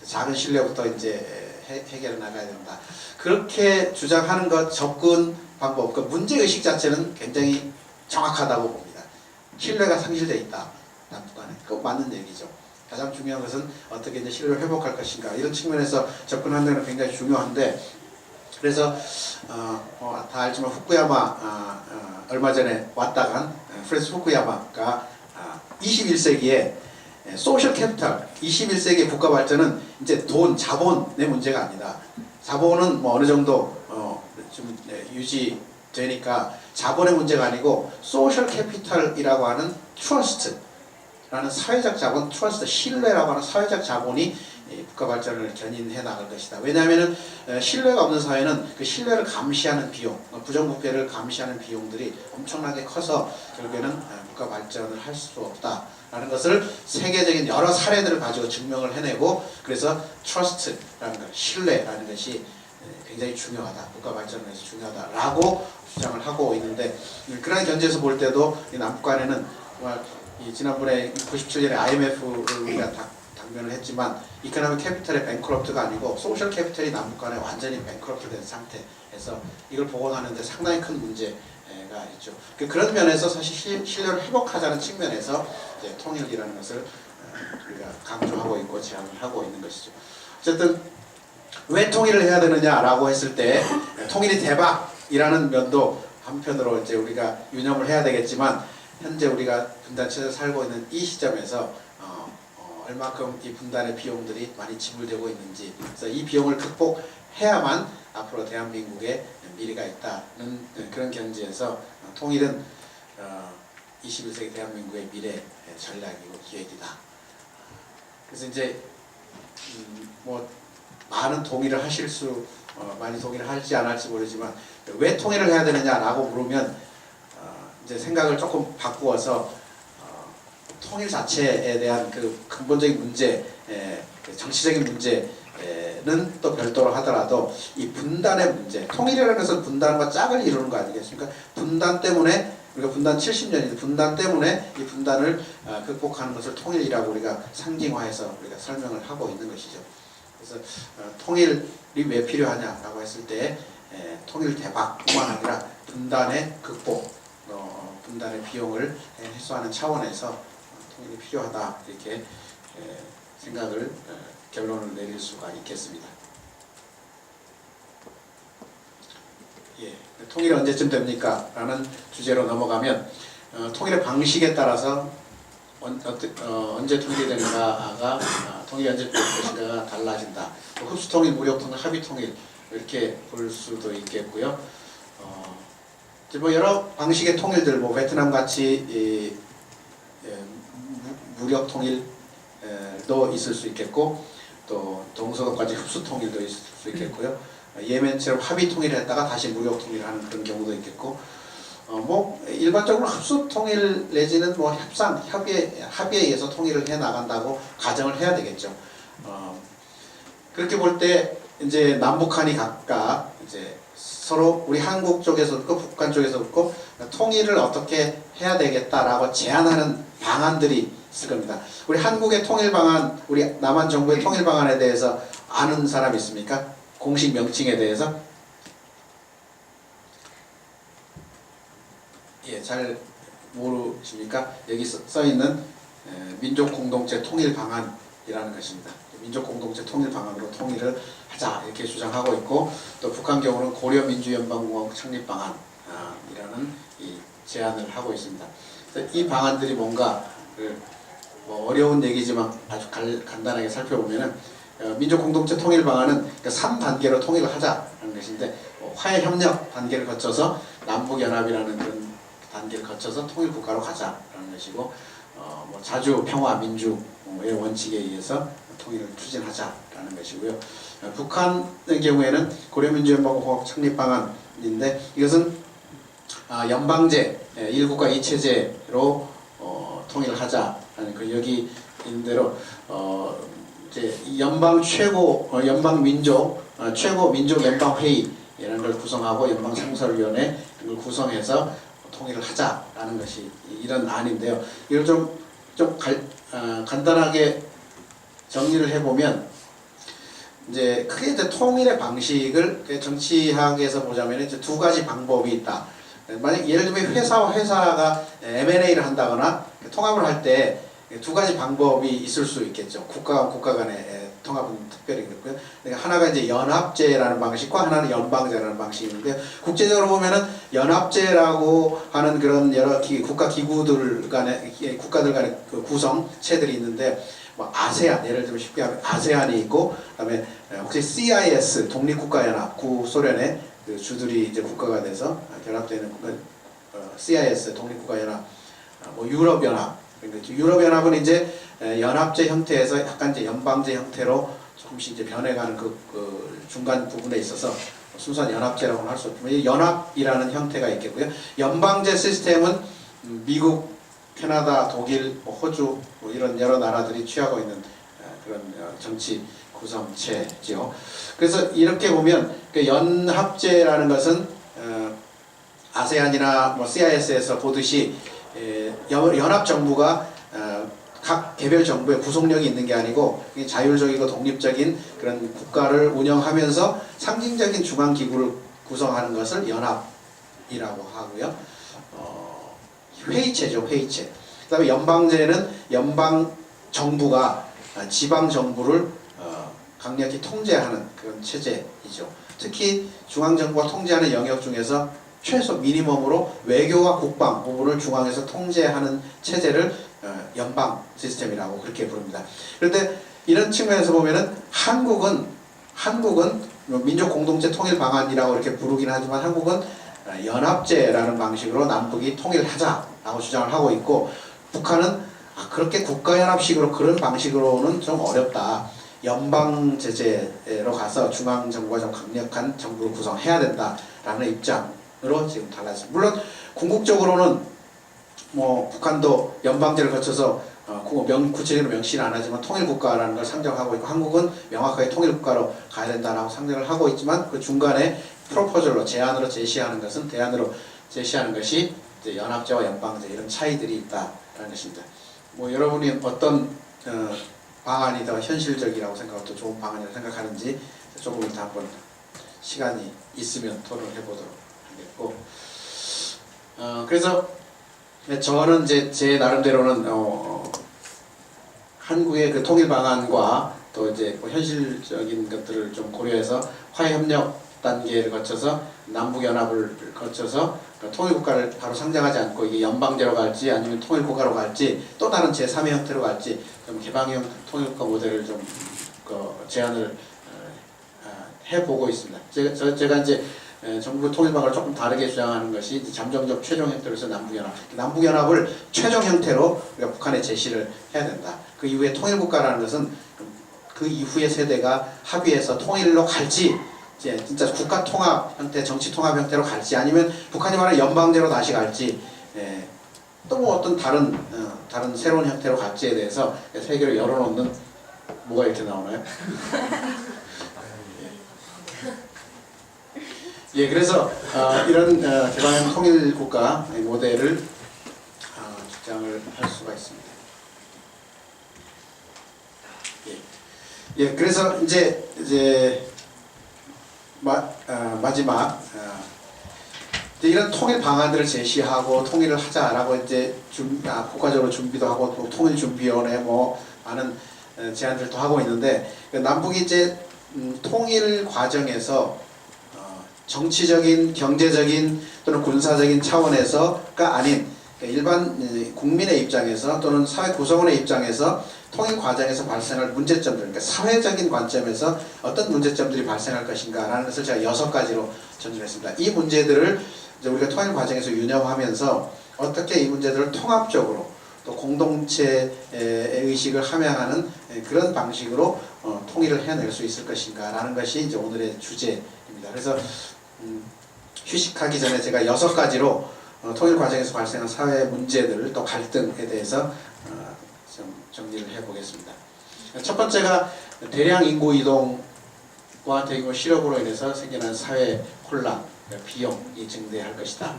작은 신뢰부터 이제 해결해 나가야 된다. 그렇게 주장하는 것 접근 방법, 그 문제의식 자체는 굉장히 정확하다고 봅니다. 신뢰가 상실되어 있다. 남북 간에. 그거 맞는 얘기죠. 가장 중요한 것은 어떻게 이제 신뢰를 회복할 것인가. 이런 측면에서 접근하는 건 굉장히 중요한데 그래서 다 알지만 후쿠야마 얼마 전에 왔다 간 프랜시스 후쿠야마가 21세기에 소셜 캐피탈, 21세기의 국가 발전은 이제 돈, 자본의 문제가 아니다. 자본은 뭐 어느 정도 좀 유지되니까 자본의 문제가 아니고 소셜 캐피탈이라고 하는 트러스트라는 사회적 자본, 트러스트, 신뢰라고 하는 사회적 자본이 국가 발전을 견인해 나갈 것이다. 왜냐하면 신뢰가 없는 사회는 그 신뢰를 감시하는 비용, 부정부패를 감시하는 비용들이 엄청나게 커서 결국에는 국가 발전을 할 수 없다라는 것을 세계적인 여러 사례들을 가지고 증명을 해내고 그래서 트러스트라는 것, 신뢰라는 것이 굉장히 중요하다. 국가 발전을 위해서 중요하다라고 주장을 하고 있는데 그런 견지에서 볼 때도 이 남북 간에는 정말 지난번에 97년에 IMF를 우리가 당면을 했지만 이코노믹 캐피탈의 뱅크럽트가 아니고 소셜 캐피탈이 남북 간에 완전히 뱅크럽트 된 상태에서 이걸 복원하는데 상당히 큰 문제가 있죠. 그런 면에서 사실 신뢰를 회복하자는 측면에서 이제 통일이라는 것을 우리가 강조하고 있고 제안을 하고 있는 것이죠. 어쨌든 왜 통일을 해야 되느냐라고 했을 때 통일이 대박이라는 면도 한편으로 이제 우리가 유념을 해야 되겠지만 현재 우리가 분단체에서 살고 있는 이 시점에서 얼마큼 이 분단의 비용들이 많이 지불되고 있는지 그래서 이 비용을 극복해야만 앞으로 대한민국의 미래가 있다는 그런 견지에서 통일은 21세기 대한민국의 미래 전략이고 기획이다. 그래서 이제 뭐 많은 동의를 하실 수 많이 동의를 할지 안 할지 모르지만 왜 통일을 해야 되느냐라고 물으면 이제 생각을 조금 바꾸어서 통일 자체에 대한 그 근본적인 문제, 정치적인 문제는 또 별도로 하더라도 이 분단의 문제, 통일이라는 것은 분단과 짝을 이루는 거 아니겠습니까? 분단 때문에 우리가 분단 70년인데 분단 때문에 이 분단을 극복하는 것을 통일이라고 우리가 상징화해서 우리가 설명을 하고 있는 것이죠. 그래서 통일이 왜 필요하냐라고 했을 때 통일 대박뿐만 아니라 분단의 극복, 분단의 비용을 해소하는 차원에서 통일이 필요하다 이렇게 생각을 결론을 내릴 수가 있겠습니다. 통일이 언제쯤 됩니까? 라는 주제로 넘어가면 통일의 방식에 따라서 언제 통일이 되는가가 통일이 언제 될 것인가가 달라진다. 흡수통일, 무력통일, 합의통일 이렇게 볼 수도 있겠고요. 뭐 여러 방식의 통일들, 뭐 베트남 같이 무력 통일도 있을 수 있겠고 또 동서독까지 흡수 통일도 있을 수 있겠고요. 예멘처럼 합의 통일을 했다가 다시 무력 통일하는 그런 경우도 있겠고, 뭐 일반적으로 흡수 통일 내지는 뭐 협상, 합의에 의해서 통일을 해 나간다고 가정을 해야 되겠죠. 그렇게 볼 때 이제 남북한이 각각 이제 서로 우리 한국 쪽에서 없고 북한 쪽에서 없고 통일을 어떻게 해야 되겠다라고 제안하는 방안들이 있을 겁니다. 우리 한국의 통일 방안, 우리 남한 정부의 통일 방안에 대해서 아는 사람 있습니까? 공식 명칭에 대해서? 예, 잘 모르십니까? 여기 써 있는 민족공동체 통일 방안이라는 것입니다. 민족공동체 통일 방안으로 통일을 하자 이렇게 주장하고 있고, 또 북한 경우는 고려민주연방공화국 창립 방안이라는 이 제안을 하고 있습니다. 그래서 이 방안들이 뭔가 뭐 어려운 얘기지만 아주 간단하게 살펴보면은 민족공동체 통일 방안은 3단계로 통일을 하자는 것인데, 화해협력 단계를 거쳐서 남북연합이라는 그런 단계를 거쳐서 통일국가로 가자라는 것이고, 뭐 자주 평화 민주의 원칙에 의해서 통일을 추진하자라는 것이고요. 북한의 경우에는 고려민주연방공화국 창립 방안인데, 이것은 연방제 1국가 2체제로 통일을 하자라는 그 여기 있는 대로 이제 연방 최고 최고 민족 연방 회의라는 걸 구성하고 연방 상설위원회 를 구성해서 통일을 하자라는 것이 이런 안인데요. 이걸 좀 간단하게 정리를 해보면, 이제 크게 이제 통일의 방식을 정치학에서 보자면 이제 두 가지 방법이 있다. 만약 예를 들면 회사와 회사가 M&A를 한다거나 통합을 할 때 두 가지 방법이 있을 수 있겠죠. 국가와 국가 간의 통합은 특별히 그렇고요. 하나가 이제 연합제라는 방식과 하나는 연방제라는 방식이 있는데요. 국제적으로 보면은 연합제라고 하는 그런 여러 국가 기구들 간의 국가들 간의 그 구성체들이 있는데, 뭐 아세안, 예를 들면 쉽게 하면 아세안이 있고, 그다음에 혹시 CIS 독립국가연합, 구소련의 그 주들이 이제 국가가 돼서 결합되는 CIS 독립국가연합, 뭐 유럽연합. 그러니까 유럽연합은 이제 연합제 형태에서 약간 이제 연방제 형태로 조금씩 이제 변해가는 그 중간 부분에 있어서 순수한 연합제라고는 할 수 없지만 연합이라는 형태가 있겠고요. 연방제 시스템은 미국, 캐나다, 독일, 호주 뭐 이런 여러 나라들이 취하고 있는 그런 정치 구성체죠. 그래서 이렇게 보면 그 연합제라는 것은 아세안이나 뭐 CIS에서 보듯이 연합 정부가 각 개별 정부의 구속력이 있는 게 아니고 자율적이고 독립적인 그런 국가를 운영하면서 상징적인 중앙 기구를 구성하는 것을 연합이라고 하고요. 회의체죠, 회의체. 그다음에 연방제는 연방 정부가 지방 정부를 강력히 통제하는 그런 체제이죠. 특히 중앙 정부가 통제하는 영역 중에서 최소 미니멈으로 외교와 국방 부분을 중앙에서 통제하는 체제를 연방 시스템이라고 그렇게 부릅니다. 그런데 이런 측면에서 보면은 한국은 민족 공동체 통일 방안이라고 이렇게 부르긴 하지만 한국은 연합제라는 방식으로 남북이 통일하자라고 주장을 하고 있고, 북한은 그렇게 국가연합식으로 그런 방식으로는 좀 어렵다. 연방제제로 가서 중앙정부가 좀 강력한 정부를 구성해야 된다라는 입장으로 지금 달라졌습니다. 물론 궁극적으로는 뭐 북한도 연방제를 거쳐서 구체적으로 명시는 안 하지만 통일국가라는 걸 상정하고 있고, 한국은 명확하게 통일국가로 가야 된다라고 상정을 하고 있지만, 그 중간에 프로포절로 대안으로 제시하는 것이 이제 연합제와 연방제 이런 차이들이 있다라는 것입니다. 뭐 여러분이 어떤 방안이 더 현실적이라고 생각하고 또 좋은 방안이라고 생각하는지 조금 이따 한번 시간이 있으면 토론을 해보도록 하겠고, 그래서 저는 이제 제 나름대로는 한국의 그 통일 방안과 또 이제 뭐 현실적인 것들을 좀 고려해서 화해협력 단계를 거쳐서 남북연합을 거쳐서 통일국가를 바로 상정하지 않고 이게 연방제로 갈지 아니면 통일국가로 갈지 또 다른 제3의 형태로 갈지 좀 개방형 통일국가 모델을 좀 제안을 해보고 있습니다. 제가 이제 정부 통일방안을 조금 다르게 주장하는 것이 잠정적 최종 형태로서 남북연합을 최종 형태로 우리가 북한에 제시를 해야 된다. 그 이후에 통일국가라는 것은 그 이후의 세대가 합의해서 통일로 갈지, 이제 진짜 국가 통합 형태, 정치 통합 형태로 갈지, 아니면 북한이 말하는 연방제로 다시 갈지, 또 뭐 어떤 다른 새로운 형태로 갈지에 대해서 세계를 열어놓는, 뭐가 이렇게 나오나요? 예, 그래서 이런 개방형 통일 국가 모델을 주장을 할 수가 있습니다. 예, 그래서 이제 마지막 이제 이런 통일 방안들을 제시하고 통일을 하자라고 이제 국가적으로 준비도 하고 또 통일준비위원회 뭐 많은 제안들도 하고 있는데, 남북이 이제 통일 과정에서 정치적인, 경제적인 또는 군사적인 차원에서가 아닌 일반 국민의 입장에서 또는 사회 구성원의 입장에서 통일 과정에서 발생할 문제점들, 그러니까 사회적인 관점에서 어떤 문제점들이 발생할 것인가라는 것을 제가 6가지로 전진했습니다. 이 문제들을 이제 우리가 통일 과정에서 유념하면서 어떻게 이 문제들을 통합적으로 또 공동체의 의식을 함양하는 그런 방식으로 통일을 해낼 수 있을 것인가라는 것이 이제 오늘의 주제입니다. 그래서 휴식하기 전에 제가 6가지로 통일 과정에서 발생한 사회 문제들 또 갈등에 대해서 좀 정리를 해보겠습니다. 첫 번째가 대량 인구 이동과 대규모 실업으로 인해서 생겨난 사회 혼란, 비용이 증대할 것이다.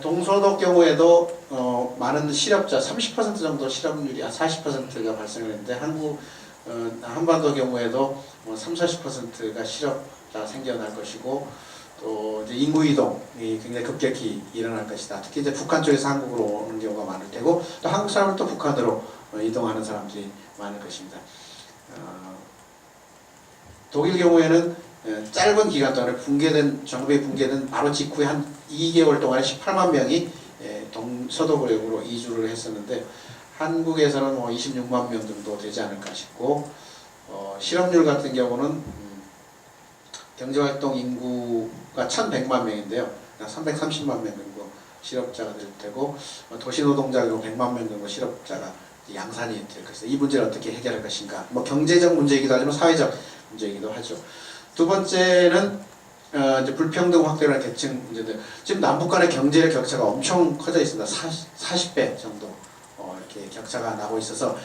동서독 경우에도 많은 실업자, 30% 정도 실업률이 40%가 발생을 했는데, 한반도 경우에도 30-40%가 실업자 생겨날 것이고, 또 이제 인구 이동이 굉장히 급격히 일어날 것이다. 특히 이제 북한 쪽에서 한국으로 오는 경우가 많을 테고, 또 한국 사람은 또 북한으로 이동하는 사람들이 많을 것입니다. 독일 경우에는 짧은 기간 동안에 정부에 붕괴된 바로 직후에 한 2개월 동안에 18만 명이 서독으로 이주를 했었는데, 한국에서는 뭐 26만 명 정도 되지 않을까 싶고, 실업률 같은 경우는 경제활동 인구가 1100만 명인데요. 330만 명 정도 실업자가 될 테고, 도시노동자 100만 명 정도 실업자가 양산이 될 것이다. 이 문제를 어떻게 해결할 것인가. 뭐 경제적 문제이기도 하지만 사회적 문제이기도 하죠. 두 번째는 이제 불평등 확대라는 계층 문제들. 지금 남북 간의 경제적 격차가 엄청 커져 있습니다. 40배 정도 이렇게 격차가 나고 있어서,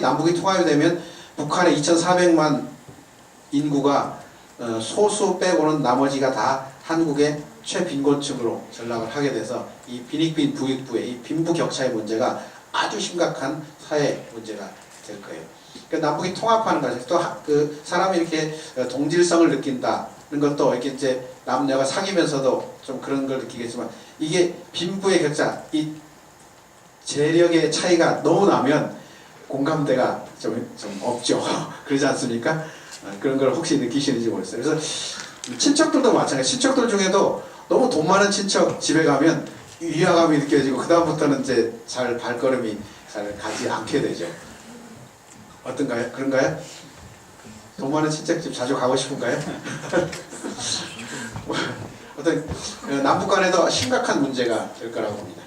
남북이 통합이 되면 북한의 2,400만 인구가 소수 빼고는 나머지가 다 한국의 최빈곤층으로 전락을 하게 돼서 이 빈익빈 부익부의 이 빈부 격차의 문제가 아주 심각한 사회 문제가 될 거예요. 그러니까 남북이 통합하는 것이 또 그 사람이 이렇게 동질성을 느낀다는 것도 이렇게 이제 남녀가 사귀면서도 좀 그런 걸 느끼겠지만, 이게 빈부의 격차, 이 재력의 차이가 너무 나면 공감대가 좀 없죠. 그러지 않습니까? 그런 걸 혹시 느끼시는지 모르겠어요. 그래서 친척들도 마찬가지. 친척들 중에도 너무 돈 많은 친척 집에 가면 위화감이 느껴지고, 그 다음부터는 이제 발걸음이 잘 가지 않게 되죠. 어떤가요? 그런가요? 돈 많은 친척집 자주 가고 싶은가요? 어떤 남북 간에도 심각한 문제가 될 거라고 봅니다.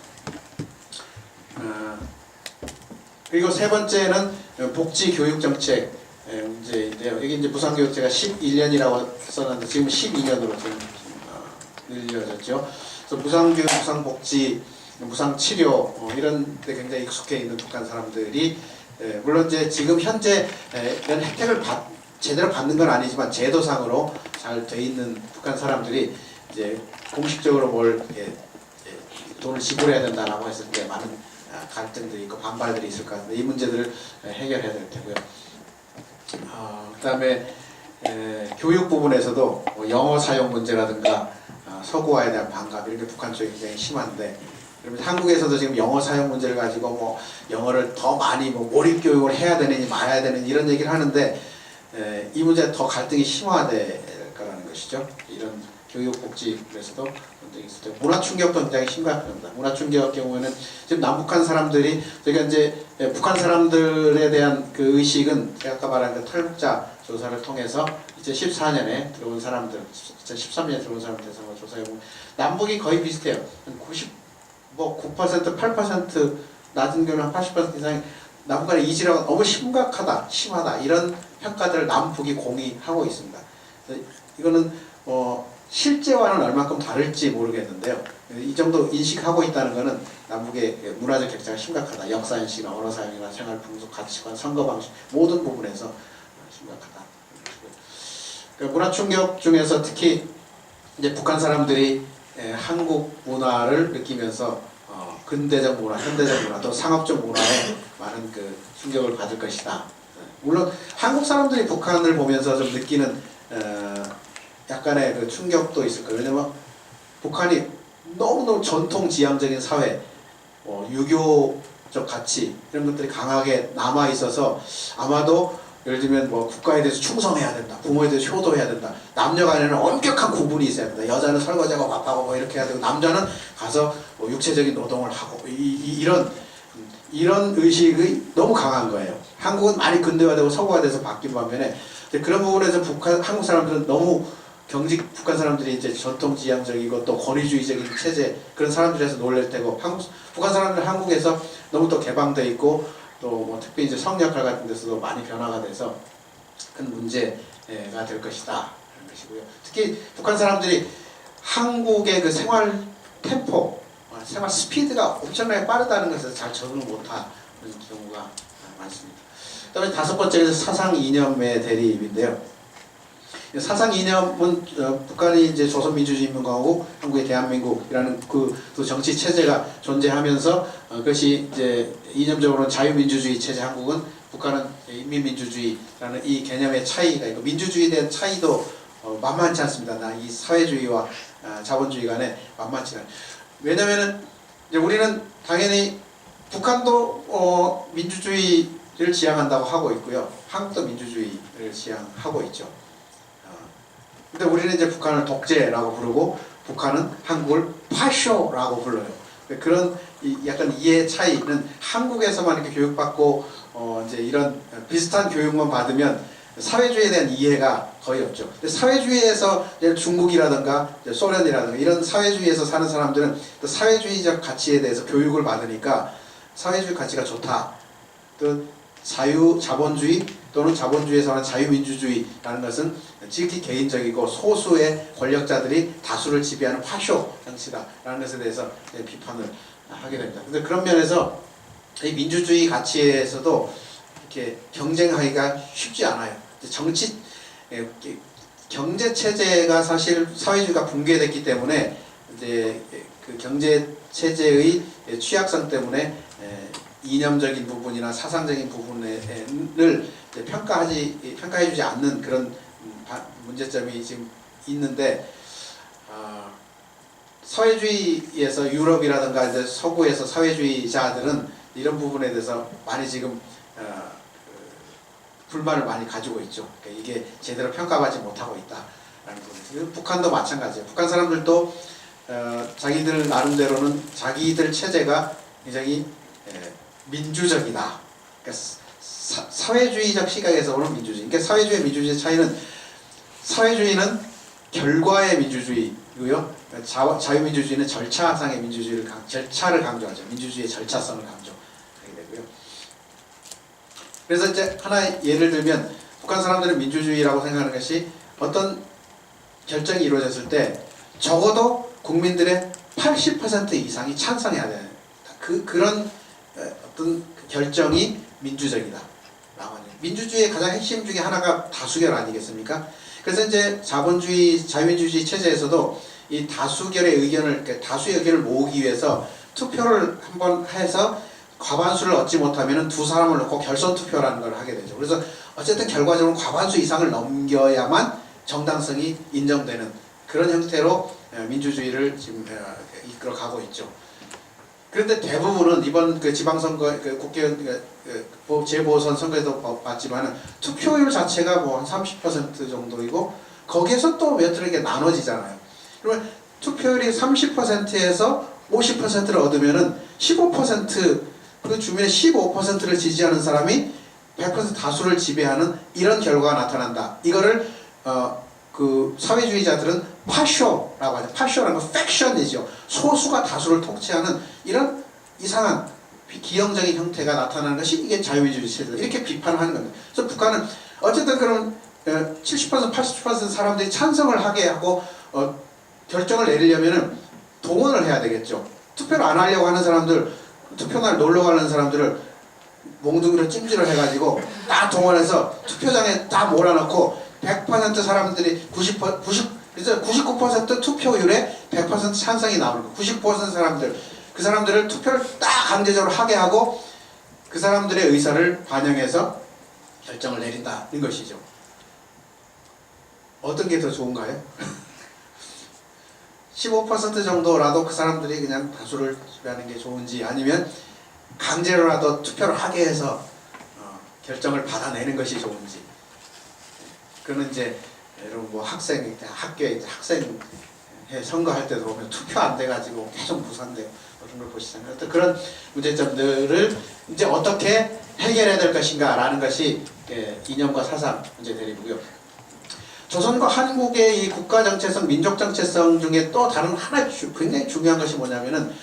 그리고 세 번째는 복지 교육 정책 문제인데요. 이게 이제 무상교육제가 11년이라고 썼는데 지금 12년으로 지금 늘려졌죠. 그래서 무상교육, 무상복지, 무상치료 이런 데 굉장히 익숙해 있는 북한 사람들이, 물론 이제 지금 현재 이런 혜택을 제대로 받는 건 아니지만 제도상으로 잘 돼 있는 북한 사람들이 이제 공식적으로 돈을 지불해야 된다라고 했을 때 많은 갈등들이 있고 반발들이 있을 것 같은데, 이 문제들을 해결해야 될 테고요. 그 다음에 교육 부분에서도 영어 사용 문제라든가 서구화에 대한 반감, 이런 게 북한 쪽이 굉장히 심한데, 그러면 한국에서도 지금 영어 사용 문제를 가지고 뭐 영어를 더 많이 몰입 교육을 해야 되느니 말아야 되느니 이런 얘기를 하는데, 이 문제가 더 갈등이 심화될 거라는 것이죠. 이런 교육복지에서도 문제가 있을 때, 문화 충격도 굉장히 심각합니다. 문화 충격 경우에는 지금 남북한 사람들이, 저희가 이제 북한 사람들에 대한 그 의식은 제가 아까 말한 그 탈북자 조사를 통해서 2014년에 들어온 사람들, 2013년에 들어온 사람들 대상으로 조사해보면 남북이 거의 비슷해요. 9%, 8%, 낮은 경우는 80% 이상이 남북 간의 이질화가 너무 심각하다, 심하다 이런 평가들을 남북이 공유하고 있습니다. 이거는 실제와는 얼마큼 다를지 모르겠는데요. 이 정도 인식하고 있다는 것은 남북의 문화적 격차가 심각하다. 역사인식이나 언어 사용이나 생활 풍속, 가치관, 선거 방식 모든 부분에서 심각하다. 그러니까 문화 충격 중에서 특히 이제 북한 사람들이 한국 문화를 느끼면서 근대적 문화, 현대적 문화, 또 상업적 문화에 많은 그 충격을 받을 것이다. 물론 한국 사람들이 북한을 보면서 좀 느끼는 약간의 그 충격도 있을 거예요. 왜냐면 북한이 너무너무 전통 지향적인 사회, 유교적 가치 이런 것들이 강하게 남아 있어서 아마도 예를 들면 뭐 국가에 대해서 충성해야 된다, 부모에 대해서 효도해야 된다, 남녀 간에는 엄격한 구분이 있어야 된다, 여자는 설거지하고 밥하고 뭐 이렇게 해야 되고 남자는 가서 뭐 육체적인 노동을 하고 이런 의식이 너무 강한 거예요. 한국은 많이 근대화되고 서구화돼서 바뀐 반면에 그런 부분에서 한국 사람들은 너무 북한 사람들이 이제 전통지향적이고 또 권위주의적인 체제 그런 사람들에서 놀랄 테고 북한 사람들은 한국에서 너무 또 개방돼 있고 또 뭐 특히 이제 성역할 같은 데서도 많이 변화가 돼서 큰 문제가 될 것이다 하는 것이고요. 특히 북한 사람들이 한국의 그 생활 템포, 생활 스피드가 엄청나게 빠르다는 것에 잘 적응을 못하는 경우가 많습니다. 그다음에 다섯 번째는 사상 이념의 대립인데요. 사상 이념은 북한이 이제 조선민주주의인민공화국, 한국의 대한민국이라는 그 정치 체제가 존재하면서 그것이 이제 이념적으로는 자유민주주의 체제, 한국은 북한은 인민민주주의라는 이 개념의 차이가 있고 민주주의에 대한 차이도 만만치 않습니다. 이 사회주의와 자본주의 간에 만만치 않아요. 왜냐면은 이제 우리는 당연히 북한도 민주주의를 지향한다고 하고 있고요. 한국도 민주주의를 지향하고 있죠. 근데 우리는 이제 북한을 독재라고 부르고 북한은 한국을 파쇼라고 불러요. 그런 약간 이해 차이는 한국에서만 이렇게 교육받고 이제 이런 비슷한 교육만 받으면 사회주의에 대한 이해가 거의 없죠. 근데 사회주의에서 중국이라든가 소련이라든가 이런 사회주의에서 사는 사람들은 또 사회주의적 가치에 대해서 교육을 받으니까 사회주의 가치가 좋다. 또 자본주의 또는 자본주의에서 하는 자유민주주의라는 것은 지극히 개인적이고 소수의 권력자들이 다수를 지배하는 파쇼 정치다라는 것에 대해서 비판을 하게 됩니다. 근데 그런 면에서 이 민주주의 가치에서도 이렇게 경쟁하기가 쉽지 않아요. 경제 체제가 사실 사회주의가 붕괴됐기 때문에 이제 그 경제 체제의 취약성 때문에 이념적인 부분이나 사상적인 부분을 평가해주지 않는 그런 문제점이 지금 있는데 사회주의에서 유럽이라든가 이제 서구에서 사회주의자들은 이런 부분에 대해서 많이 지금 불만을 많이 가지고 있죠. 그러니까 이게 제대로 평가받지 못하고 있다라는 부분. 북한도 마찬가지예요. 북한 사람들도 자기들 나름대로는 자기들 체제가 굉장히 민주적이다. 그러니까 사회주의적 시각에서 오는 민주주의. 그러니까 사회주의 민주주의 차이는 사회주의는 결과의 민주주의고요. 자유민주주의는 절차상의 절차를 강조하죠. 민주주의의 절차성을 강조하게 되고요. 그래서 이제 하나의 예를 들면 북한 사람들은 민주주의라고 생각하는 것이 어떤 결정이 이루어졌을 때 적어도 국민들의 80% 이상이 찬성해야 되는 그런 어떤 결정이 민주적이다. 민주주의의 가장 핵심 중에 하나가 다수결 아니겠습니까? 그래서 이제 자본주의, 자유민주주의 체제에서도 이 다수의 의견을 모으기 위해서 투표를 한번 해서 과반수를 얻지 못하면 두 사람을 놓고 결선 투표라는 걸 하게 되죠. 그래서 어쨌든 결과적으로 과반수 이상을 넘겨야만 정당성이 인정되는 그런 형태로 민주주의를 지금 이끌어가고 있죠. 그런데 대부분은 이번 그 지방선거, 국회의원, 재보선 선거에도 봤지만은 투표율 자체가 뭐 한 30% 정도이고 거기에서 또 몇 트랙에 나눠지잖아요. 그러면 투표율이 30%에서 50%를 얻으면은 15% 그 주민의 15%를 지지하는 사람이 100% 다수를 지배하는 이런 결과가 나타난다. 이거를 그 사회주의자들은 파쇼라고 하죠. 파쇼라는 건 팩션이죠. 소수가 다수를 통치하는 이런 이상한 기형적인 형태가 나타나는 것이 이게 자유민주주의 체제 이렇게 비판하는 겁니다. 그래서 북한은 어쨌든 그런 70% 80% 사람들이 찬성을 하게 하고 결정을 내리려면은 동원을 해야 되겠죠. 투표를 안 하려고 하는 사람들, 투표날 놀러 가는 사람들을 몽둥이로 찜질을 해가지고 딱 동원해서 투표장에 딱 몰아넣고 100% 사람들이 그래서 99% 투표율에 100% 찬성이 나오는 거예요. 99% 사람들, 그 사람들을 투표를 딱 강제적으로 하게 하고 그 사람들의 의사를 반영해서 결정을 내린다는 것이죠. 어떤 게 더 좋은가요? 15% 정도라도 그 사람들이 그냥 다수를 지배하는 게 좋은지, 아니면 강제로라도 투표를 하게 해서 결정을 받아내는 것이 좋은지. 그거는 이제 여러분 뭐 학교에 학생 선거할 때도 보면 투표 안 돼가지고 계속 무산되고 그런 걸 보시잖아요. 어떤 그런 문제점들을 이제 어떻게 해결해야 될 것인가라는 것이 이념과 사상 문제들이고요. 조선과 한국의 이 국가 정체성, 민족 정체성 중에 또 다른 하나 굉장히 중요한 것이 뭐냐면은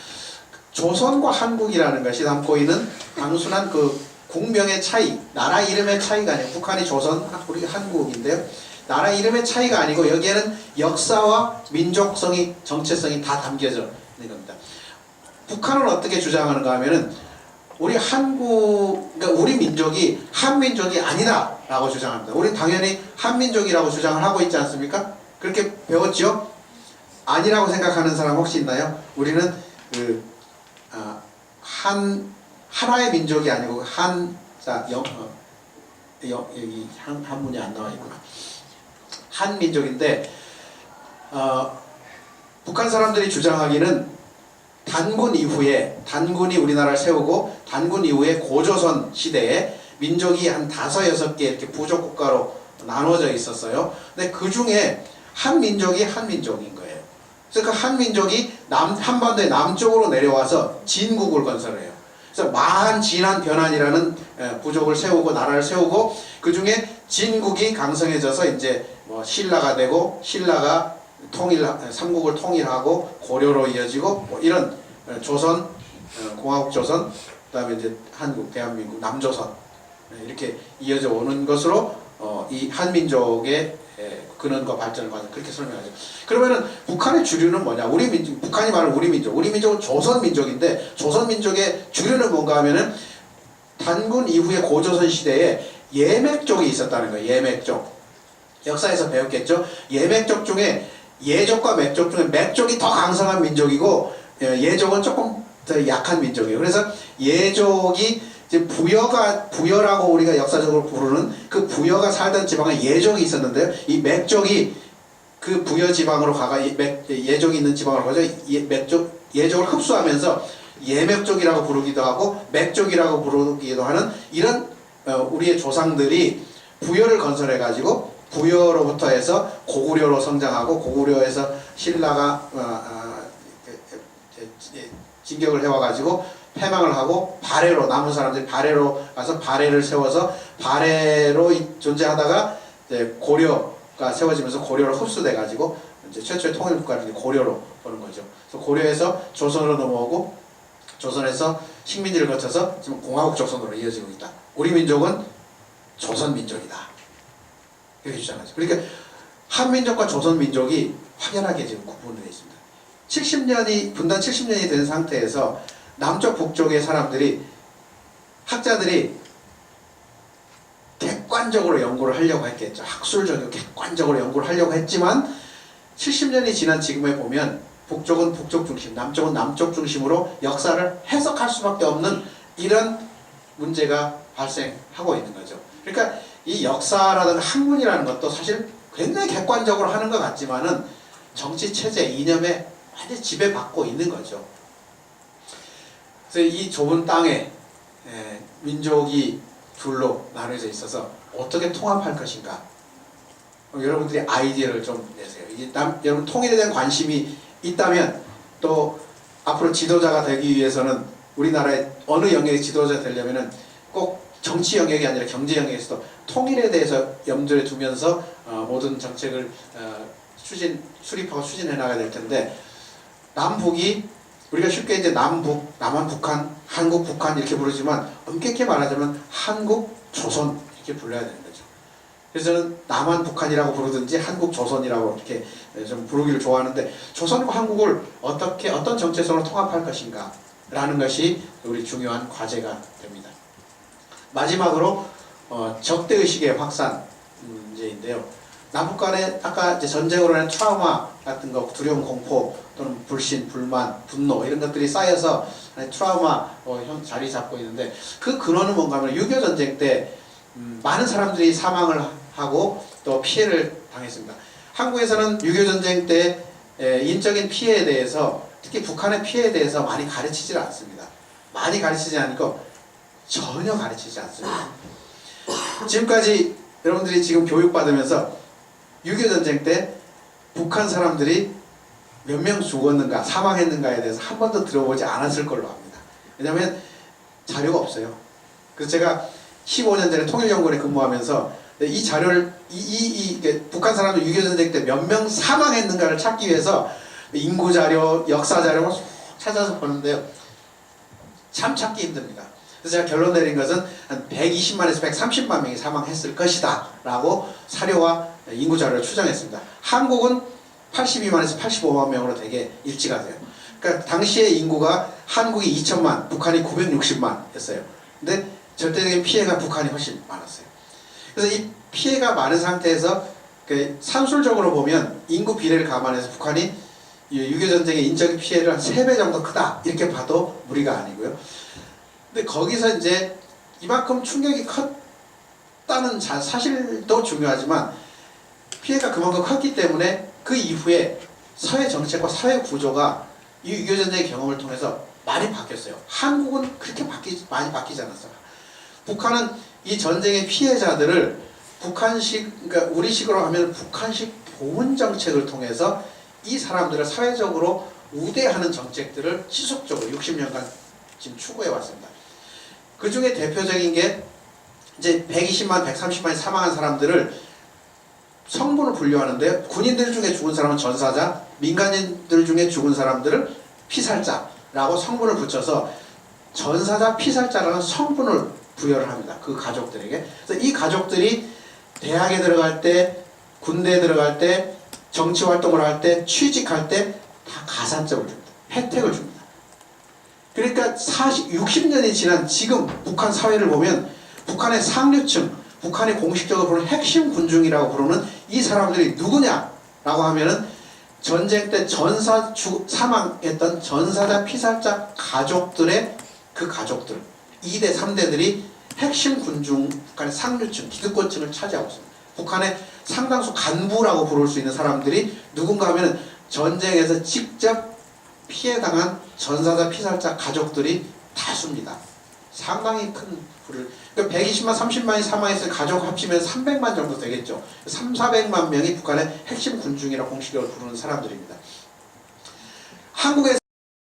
조선과 한국이라는 것이 담고 있는 단순한 그 국명의 차이, 나라 이름의 차이가 아니에요. 북한이 조선, 우리 한국인데요. 나라 이름의 차이가 아니고 여기에는 역사와 민족성이, 정체성이 다 담겨져 있는 겁니다. 북한은 어떻게 주장하는가 하면은 우리 그러니까 우리 민족이 한민족이 아니다 라고 주장합니다. 우리 당연히 한민족이라고 주장을 하고 있지 않습니까? 그렇게 배웠죠? 아니라고 생각하는 사람 혹시 있나요? 우리는 하나의 민족이 아니고 여기 한문이 안 나와 있구나. 한민족인데 북한 사람들이 주장하기는 단군이 우리나라를 세우고 단군 이후에 고조선 시대에 민족이 한 5-6개 이렇게 부족국가로 나눠져 있었어요. 근데 그 중에 한민족이 한민족인 거예요. 그래서 그 한민족이 한반도의 남쪽으로 내려와서 진국을 건설해요. 그래서 마한, 진한, 변한이라는 부족을 세우고 나라를 세우고 그 중에 진국이 강성해져서 이제 뭐 신라가 되고 신라가 삼국을 통일하고 고려로 이어지고 뭐 이런 조선, 공화국 조선, 그다음에 이제 한국, 대한민국, 남조선 이렇게 이어져 오는 것으로 이 한민족의 근원과 발전을 받은 그렇게 설명하죠. 그러면은 북한의 주류는 뭐냐? 북한이 말하는 우리 민족은 조선 민족인데 조선 민족의 주류는 뭔가 하면은 단군 이후의 고조선 시대에 예맥족이 있었다는 거예요. 예맥족. 역사에서 배웠겠죠. 예맥족 중에 예족과 맥족 중에 맥족이 더 강성한 민족이고 예족은 조금 더 약한 민족이에요. 그래서 예족이 이제 부여라고 우리가 역사적으로 부르는 그 부여가 살던 지방에 예족이 있었는데요. 이 맥족이 그 부여 지방으로 예족이 있는 지방으로 가서 예족을 흡수하면서 예맥족이라고 부르기도 하고 맥족이라고 부르기도 하는 이런 우리의 조상들이 부여를 건설해 가지고 부여로부터 해서 고구려로 성장하고 고구려에서 신라가 진격을 해와가지고 패망을 하고 발해로 남은 사람들이 발해로 가서 발해를 세워서 발해로 존재하다가 이제 고려가 세워지면서 고려로 흡수돼가지고 이제 최초의 통일 국가를 고려로 보는 거죠. 그래서 고려에서 조선으로 넘어오고 조선에서 식민지를 거쳐서 지금 공화국 조선으로 이어지고 있다. 우리 민족은 조선 민족이다. 이렇게 주장하죠. 그러니까 한민족과 조선 민족이 확연하게 지금 구분되어 있습니다. 분단 70년이 된 상태에서 남쪽 북쪽의 사람들이 학자들이 객관적으로 연구를 하려고 했겠죠. 학술적이고 객관적으로 연구를 하려고 했지만 70년이 지난 지금에 보면 북쪽은 북쪽 중심, 남쪽은 남쪽 중심으로 역사를 해석할 수밖에 없는 이런 문제가 발생하고 있는 거죠. 그러니까 이 역사라든가 학문이라는 것도 사실 굉장히 객관적으로 하는 것 같지만은 정치 체제 이념에 완전히 지배받고 있는 거죠. 그래서 이 좁은 땅에 민족이 둘로 나눠져 있어서 어떻게 통합할 것인가? 여러분들이 아이디어를 좀 내세요. 여러분 통일에 대한 관심이 있다면 또 앞으로 지도자가 되기 위해서는 우리나라의 어느 영역의 지도자 되려면은 꼭 정치 영역이 아니라 경제 영역에서도 통일에 대해서 염두에 두면서 모든 정책을 수립하고 추진해 나가야 될 텐데 남북이 우리가 쉽게 이제 남북, 남한, 북한, 한국, 북한 이렇게 부르지만 엄격히 말하자면 한국, 조선 이렇게 불러야 되는 거죠. 그래서 저는 남한, 북한이라고 부르든지 한국, 조선이라고 이렇게 좀 부르기를 좋아하는데, 조선과 한국을 어떻게 어떤 정체성으로 통합할 것인가 라는 것이 우리 중요한 과제가 됩니다. 마지막으로 적대의식의 확산 문제인데요. 남북 간에 아까 이제 전쟁으로 인한 트라우마 같은 거, 두려움, 공포 또는 불신, 불만, 분노 이런 것들이 쌓여서 트라우마 자리 잡고 있는데, 그 근원은 뭔가 하면 6.25 전쟁 때 많은 사람들이 사망을 하고 또 피해를 당했습니다. 한국에서는 6.25 전쟁 때 인적인 피해에 대해서, 특히 북한의 피해에 대해서 많이 가르치질 않습니다. 많이 가르치지 않고 전혀 가르치지 않습니다. 지금까지 여러분들이 지금 교육받으면서 6.25 전쟁 때 북한 사람들이 몇 명 죽었는가, 사망했는가에 대해서 한 번도 들어보지 않았을 걸로 합니다. 왜냐하면 자료가 없어요. 그래서 제가 15년 전에 통일연구원에 근무하면서 이 자료를 북한 사람들 6.25 전쟁 때 몇 명 사망했는가를 찾기 위해서 인구 자료, 역사 자료를 찾아서 보는데요. 참 찾기 힘듭니다. 그래서 제가 결론 내린 것은 한 120만에서 130만 명이 사망했을 것이다 라고 사료와 인구 자료를 추정했습니다. 한국은 82만에서 85만 명으로 되게 일치가 돼요. 그러니까 당시의 인구가 한국이 2천만, 북한이 960만이었어요. 근데 절대적인 피해가 북한이 훨씬 많았어요. 그래서 이 피해가 많은 상태에서 산술적으로 보면 인구 비례를 감안해서 북한이 6.25 전쟁의 인적인 피해를 한 3배 정도 크다 이렇게 봐도 무리가 아니고요. 근데 거기서 이제 이만큼 충격이 컸다는 사실도 중요하지만, 피해가 그만큼 컸기 때문에 그 이후에 사회 정책과 사회 구조가 이 6.25 전쟁의 경험을 통해서 많이 바뀌었어요. 한국은 그렇게 많이 바뀌지 않았어요. 북한은 이 전쟁의 피해자들을 북한식, 그러니까 우리식으로 하면 북한식 보훈 정책을 통해서 이 사람들을 사회적으로 우대하는 정책들을 지속적으로 60년간 지금 추구해 왔습니다. 그 중에 대표적인 게 이제 120만, 130만이 사망한 사람들을 성분을 분류하는데, 군인들 중에 죽은 사람은 전사자, 민간인들 중에 죽은 사람들을 피살자라고 성분을 붙여서 전사자, 피살자라는 성분을 부여를 합니다. 그 가족들에게. 그래서 이 가족들이 대학에 들어갈 때, 군대에 들어갈 때, 정치활동을 할 때, 취직할 때 다 가산점을 줍니다. 혜택을 줍니다. 그러니까 60년이 지난 지금 북한 사회를 보면 북한의 상류층, 북한이 공식적으로 부르는 핵심 군중이라고 부르는 이 사람들이 누구냐라고 하면은 전쟁 때 사망했던 전사자, 피살자 가족들의 그 가족들 2대, 3대들이 핵심 군중, 북한의 상류층, 기득권층을 차지하고 있습니다. 북한의 상당수 간부라고 부를 수 있는 사람들이 누군가 하면은 전쟁에서 직접 피해당한 전사자, 피살자 가족들이 다수입니다. 상당히 큰 부를, 그러니까 120만, 30만이 사망했을 가족 합치면 300만 정도 되겠죠. 400만 명이 북한의 핵심 군중이라고 공식적으로 부르는 사람들입니다. 한국에서